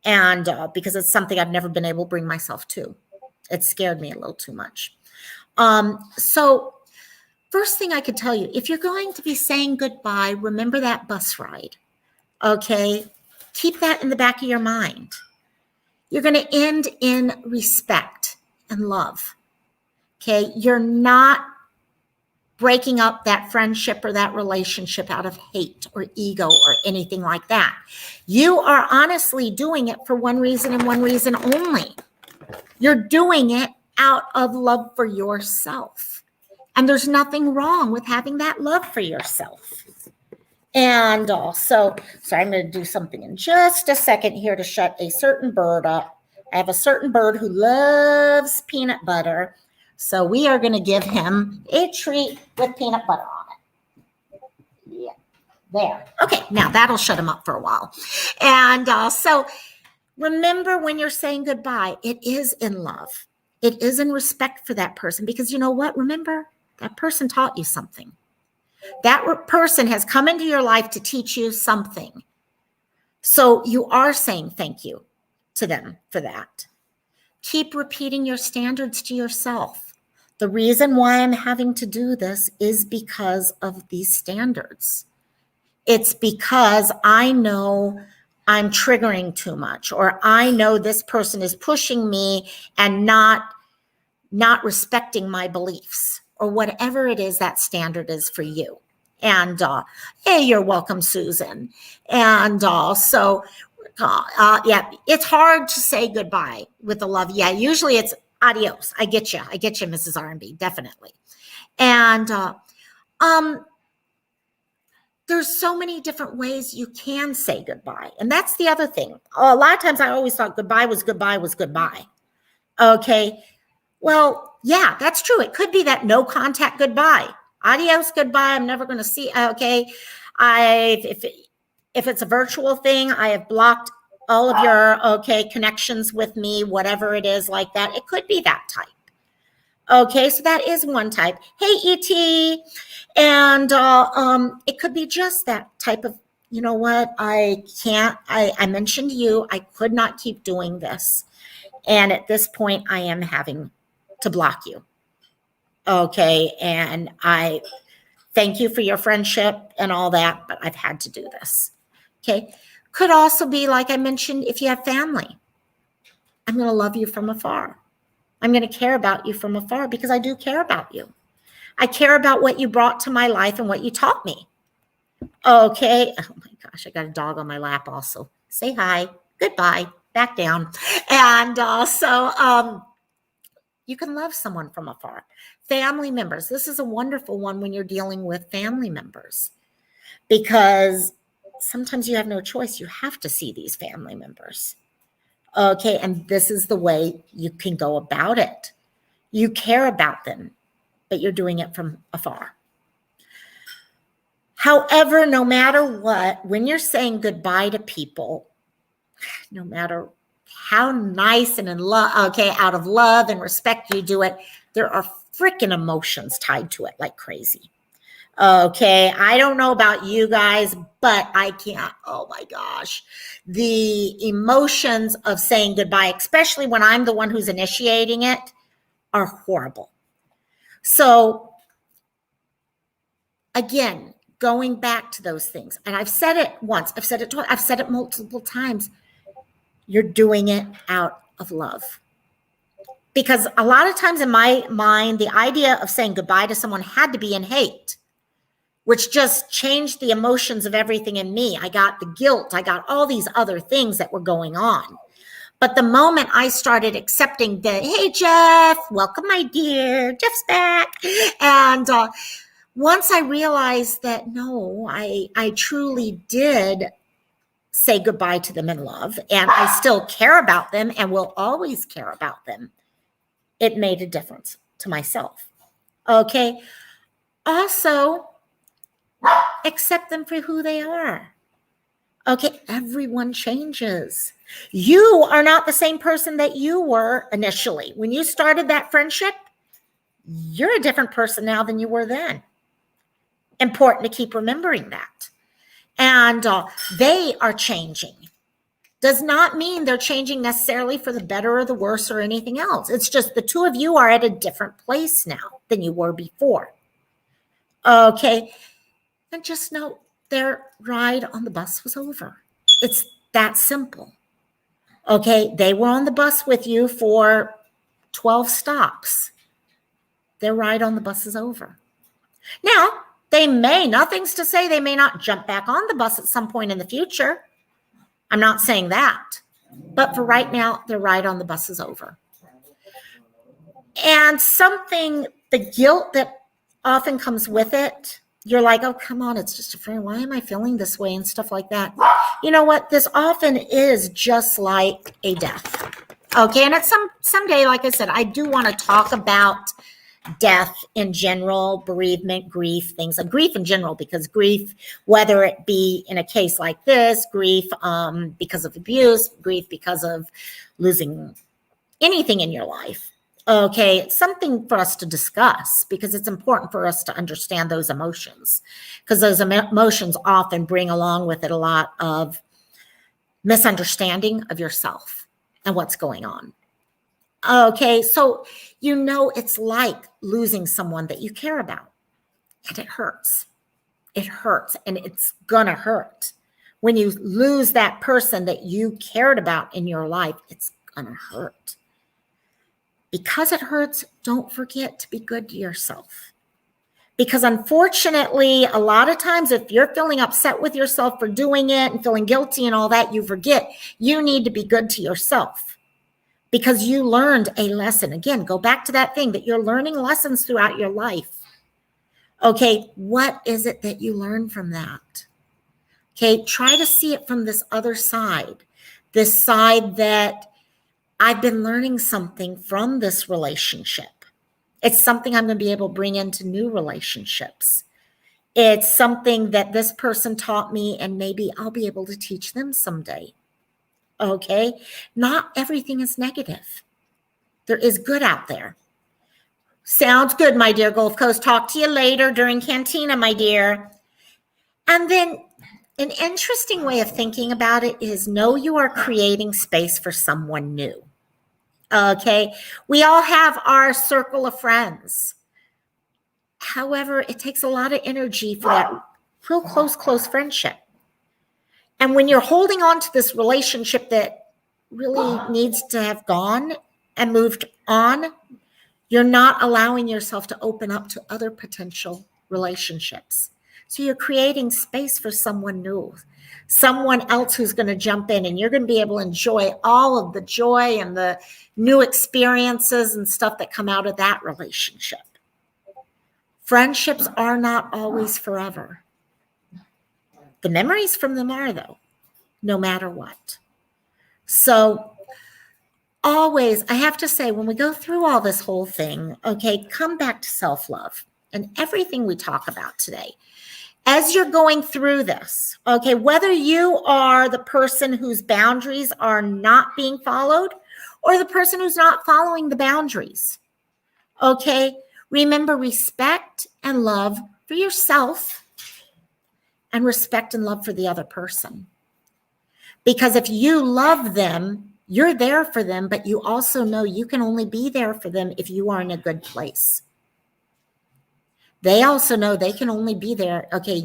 Speaker 1: And because it's something I've never been able to bring myself to. It scared me a little too much. So first thing I could tell you, if you're going to be saying goodbye, remember that bus ride. Okay? Keep that in the back of your mind. You're going to end in respect and love. Okay? You're not breaking up that friendship or that relationship out of hate or ego or anything like that. You are honestly doing it for one reason and one reason only. You're doing it out of love for yourself. And there's nothing wrong with having that love for yourself. And also, so I'm going to do something in just a second here to shut a certain bird up. I have a certain bird who loves peanut butter. So we are going to give him a treat with peanut butter on it. Yeah, there. Okay, now that'll shut him up for a while. And so remember when you're saying goodbye, it is in love. It is in respect for that person because you know what? Remember, that person taught you something. That person has come into your life to teach you something. So you are saying thank you to them for that. Keep repeating your standards to yourself. The reason why I'm having to do this is because of these standards. It's because I know I'm triggering too much, or I know this person is pushing me and not respecting my beliefs, or whatever it is that standard is for you. And hey, you're welcome, Susan. And so yeah, it's hard to say goodbye with the love. Yeah, usually it's adios. I get you, Mrs. R&B, definitely. And there's so many different ways you can say goodbye. And that's the other thing. A lot of times I always thought goodbye was goodbye. Okay. Well, yeah, that's true. It could be that no contact goodbye. Adios, goodbye. I'm never going to see. Okay. If it's a virtual thing, I have blocked all of your, connections with me, whatever it is like that. It could be that type. Okay, so that is one type. Hey, E.T. And it could be just that type of, you know what, I mentioned to you, I could not keep doing this. And at this point, I am having to block you. Okay, and I thank you for your friendship and all that, but I've had to do this. Okay, could also be like I mentioned, if you have family, I'm going to love you from afar. I'm going to care about you from afar because I do care about you. I care about what you brought to my life and what you taught me. Okay. Oh my gosh, I got a dog on my lap also. Say hi, goodbye, back down. And so you can love someone from afar. Family members. This is a wonderful one when you're dealing with family members because sometimes you have no choice. You have to see these family members. Okay, and this is the way you can go about it. You care about them, but you're doing it from afar. However, no matter what, when you're saying goodbye to people, no matter how nice and in love, out of love and respect you do it, there are freaking emotions tied to it like crazy. Okay, I don't know about you guys, but I can't. Oh my gosh. The emotions of saying goodbye, especially when I'm the one who's initiating it, are horrible. So again, going back to those things, and I've said it once, I've said it twice, I've said it multiple times. You're doing it out of love. Because a lot of times in my mind, the idea of saying goodbye to someone had to be in hate, which just changed the emotions of everything in me. I got the guilt. I got all these other things that were going on. But the moment I started accepting that, hey, Jeff, welcome, my dear, Jeff's back. And once I realized that, no, I truly did say goodbye to them in love, and I still care about them and will always care about them, it made a difference to myself. Okay. Also, accept them for who they are. Okay, everyone changes. You are not the same person that you were initially. When you started that friendship, you're a different person now than you were then. Important to keep remembering that. And they are changing. Does not mean they're changing necessarily for the better or the worse or anything else. It's just the two of you are at a different place now than you were before. Okay, and just know their ride on the bus was over. It's that simple. Okay, they were on the bus with you for 12 stops. Their ride on the bus is over. Now, nothing's to say they may not jump back on the bus at some point in the future. I'm not saying that. But for right now, their ride on the bus is over. And the guilt that often comes with it, you're like, oh, come on, it's just a friend. Why am I feeling this way and stuff like that? You know what? This often is just like a death. Okay, and it's someday, like I said, I do want to talk about death in general, bereavement, grief, things like grief in general, because grief, whether it be in a case like this, grief because of abuse, grief because of losing anything in your life. Okay, it's something for us to discuss because it's important for us to understand those emotions, because those emotions often bring along with it a lot of misunderstanding of yourself and what's going on. Okay, so it's like losing someone that you care about, and it hurts. It hurts, and it's gonna hurt. When you lose that person that you cared about in your life, it's gonna hurt. Because it hurts, don't forget to be good to yourself. Because unfortunately, a lot of times, if you're feeling upset with yourself for doing it and feeling guilty and all that, you forget you need to be good to yourself because you learned a lesson. Again, go back to that thing that you're learning lessons throughout your life. Okay, what is it that you learned from that? Okay, try to see it from this other side, this side that I've been learning something from this relationship. It's something I'm going to be able to bring into new relationships. It's something that this person taught me, and maybe I'll be able to teach them someday. Okay? Not everything is negative. There is good out there. Sounds good, my dear Gulf Coast. Talk to you later during Cantina, my dear. And then an interesting way of thinking about it is know you are creating space for someone new. Okay, we all have our circle of friends. However, it takes a lot of energy for that real close friendship. And when you're holding on to this relationship that really needs to have gone and moved on, you're not allowing yourself to open up to other potential relationships. So you're creating space for someone new, someone else who's going to jump in, and you're going to be able to enjoy all of the joy and the new experiences and stuff that come out of that relationship. Friendships are not always forever. The memories from them are, though, no matter what. So always, I have to say, when we go through all this whole thing, okay, come back to self-love and everything we talk about today. As you're going through this, okay, whether you are the person whose boundaries are not being followed or the person who's not following the boundaries, okay, remember respect and love for yourself and respect and love for the other person. Because if you love them, you're there for them, but you also know you can only be there for them if you are in a good place. They also know they can only be there. Okay,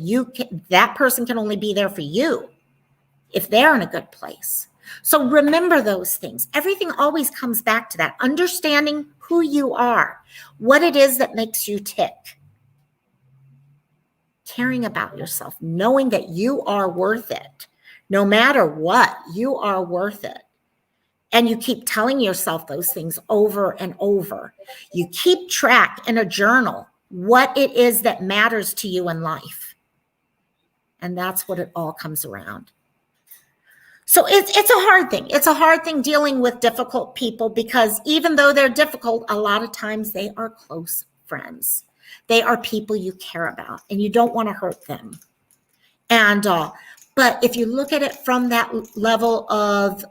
Speaker 1: that person can only be there for you if they're in a good place. So remember those things. Everything always comes back to that. Understanding who you are, what it is that makes you tick. Caring about yourself, knowing that you are worth it. No matter what, you are worth it. And you keep telling yourself those things over and over. You keep track in a journal what it is that matters to you in life. And that's what it all comes around. So it's a hard thing. It's a hard thing dealing with difficult people, because even though they're difficult, a lot of times they are close friends. They are people you care about, and you don't want to hurt them. And but if you look at it from that level of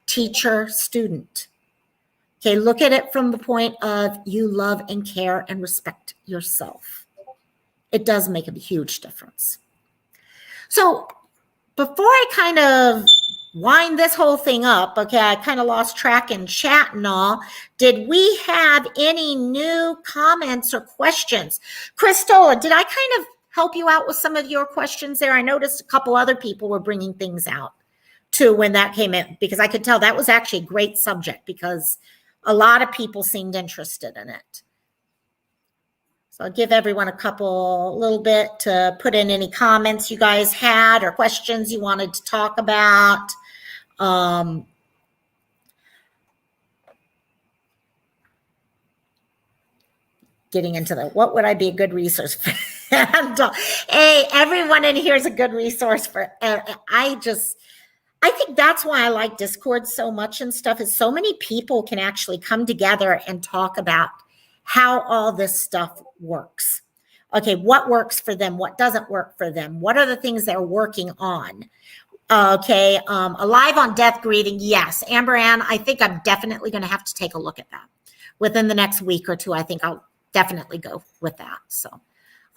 Speaker 1: teacher, student, okay, look at it from the point of you love and care and respect yourself. It does make a huge difference. So before I kind of wind this whole thing up, okay, I kind of lost track in chat and all. Did we have any new comments or questions? Christola, did I kind of help you out with some of your questions there? I noticed a couple other people were bringing things out too when that came in, because I could tell that was actually a great subject, because a lot of people seemed interested in it. So I'll give everyone a little bit to put in any comments you guys had or questions you wanted to talk about. Getting into what would I be a good resource for? And, hey, everyone in here is a good resource for. I think that's why I like Discord so much and stuff, is so many people can actually come together and talk about how all this stuff works. Okay, what works for them? What doesn't work for them? What are the things they're working on? Okay, Alive on Death Grieving. Yes, Amber Ann, I think I'm definitely going to have to take a look at that within the next week or two. I think I'll definitely go with that. So,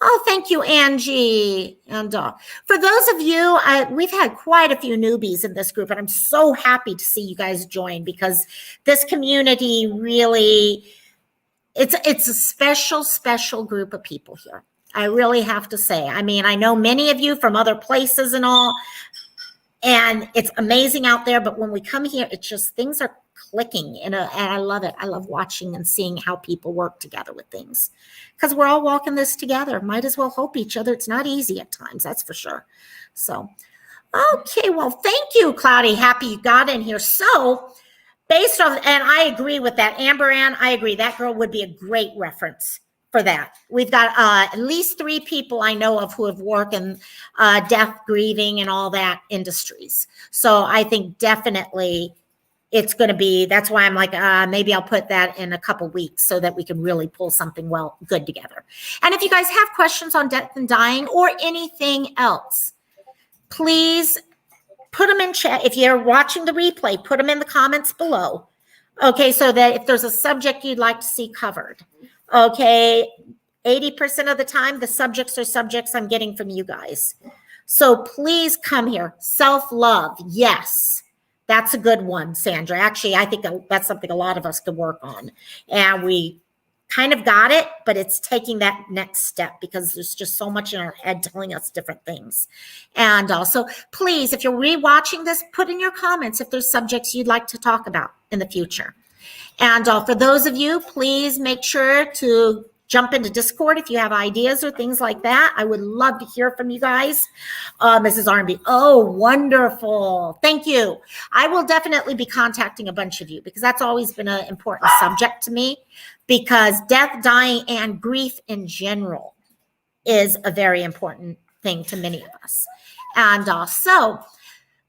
Speaker 1: oh, thank you, Angie. And for those of you, we've had quite a few newbies in this group, and I'm so happy to see you guys join, because this community really, it's a special group of people here. I really have to say. I mean, I know many of you from other places and all, and it's amazing out there, but when we come here, it's just things are clicking, and I love it. I love watching and seeing how people work together with things, because we're all walking this together. Might as well help each other. It's not easy at times, that's for sure. So, okay, well, thank you, Cloudy. Happy you got in here. So, based on, and I agree with that, Amber Ann, I agree. That girl would be a great reference for that. We've got at least 3 people I know of who have worked in death, grieving, and all that industries. So I think definitely it's going to be, that's why I'm like, maybe I'll put that in a couple weeks so that we can really pull something good together. And if you guys have questions on death and dying or anything else, please put them in chat. If you're watching the replay, put them in the comments below. Okay, so that if there's a subject you'd like to see covered. Okay, 80% of the time, the subjects are subjects I'm getting from you guys. So please come here. Self-love, yes. That's a good one, Sandra. Actually, I think that's something a lot of us could work on. And we kind of got it, but it's taking that next step, because there's just so much in our head telling us different things. And also, please, if you're rewatching this, put in your comments if there's subjects you'd like to talk about in the future. And for those of you, please make sure to jump into Discord if you have ideas or things like that. I would love to hear from you guys. Mrs. R&B, oh, wonderful. Thank you. I will definitely be contacting a bunch of you, because that's always been an important subject to me, because death, dying, and grief in general is a very important thing to many of us. And so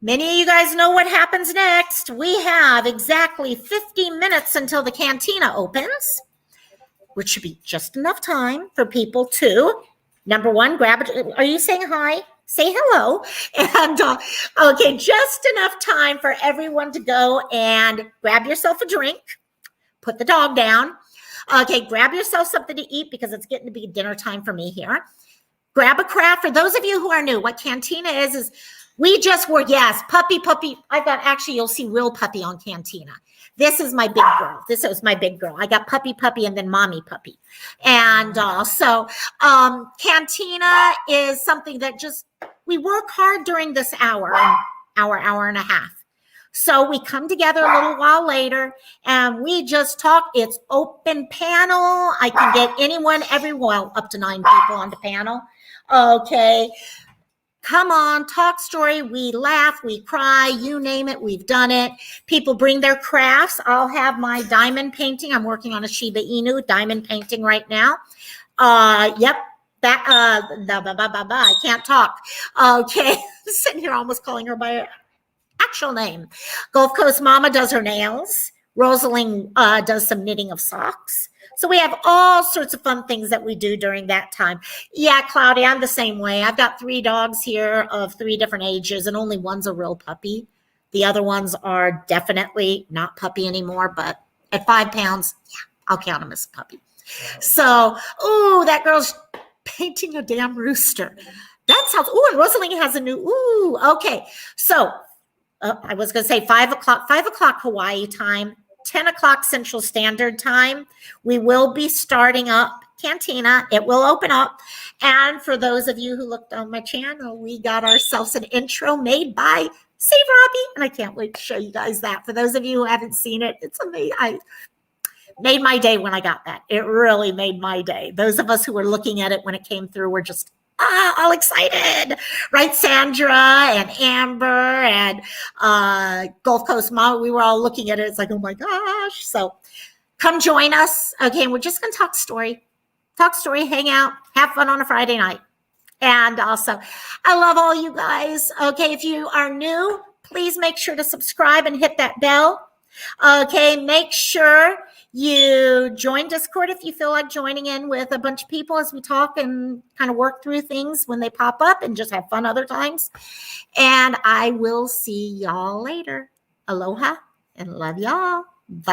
Speaker 1: many of you guys know what happens next. We have exactly 50 minutes until the cantina opens, which should be just enough time for people to, number one, grab it. Are you saying hi? Say hello. And okay, just enough time for everyone to go and grab yourself a drink, put the dog down. Okay, grab yourself something to eat, because it's getting to be dinner time for me here. Grab a craft. For those of you who are new, what Cantina is we just were, yes, puppy. I got, actually, you'll see real puppy on Cantina. This is my big girl. This is my big girl. I got puppy, and then mommy puppy. And so Cantina is something that just, we work hard during this hour and a half. So we come together a little while later and we just talk. It's open panel. I can get anyone, everyone, up to 9 people on the panel. Okay. Come on, talk story. We laugh, we cry, you name it, we've done it. People bring their crafts. I'll have my diamond painting. I'm working on a Shiba Inu diamond painting right now. Yep. That I can't talk. Okay. Sitting here almost calling her by her actual name. Gulf Coast Mama does her nails. Rosalind does some knitting of socks. So we have all sorts of fun things that we do during that time. Yeah, Claudia, I'm the same way. I've got 3 dogs here of 3 different ages, and only one's a real puppy. The other ones are definitely not puppy anymore, but at 5 pounds, yeah, I'll count them as a puppy. So, ooh, that girl's painting a damn rooster. That sounds, ooh, and Rosalind has a new, ooh, okay. So I was going to say 5 o'clock Hawaii time, 10 o'clock Central Standard Time. We will be starting up Cantina. It will open up. And for those of you who looked on my channel, we got ourselves an intro made by Save Robbie. And I can't wait to show you guys that. For those of you who haven't seen it, it's amazing. I made my day when I got that. It really made my day. Those of us who were looking at it when it came through were just all excited, right? Sandra and Amber and Gulf Coast Mom, we were all looking at it. It's like, oh my gosh. So come join us. Okay, we're just going to talk story, hang out, have fun on a Friday night. And also, I love all you guys. Okay, if you are new, please make sure to subscribe and hit that bell. Okay, make sure you join Discord if you feel like joining in with a bunch of people as we talk and kind of work through things when they pop up and just have fun other times. And I will see y'all later. Aloha and love y'all.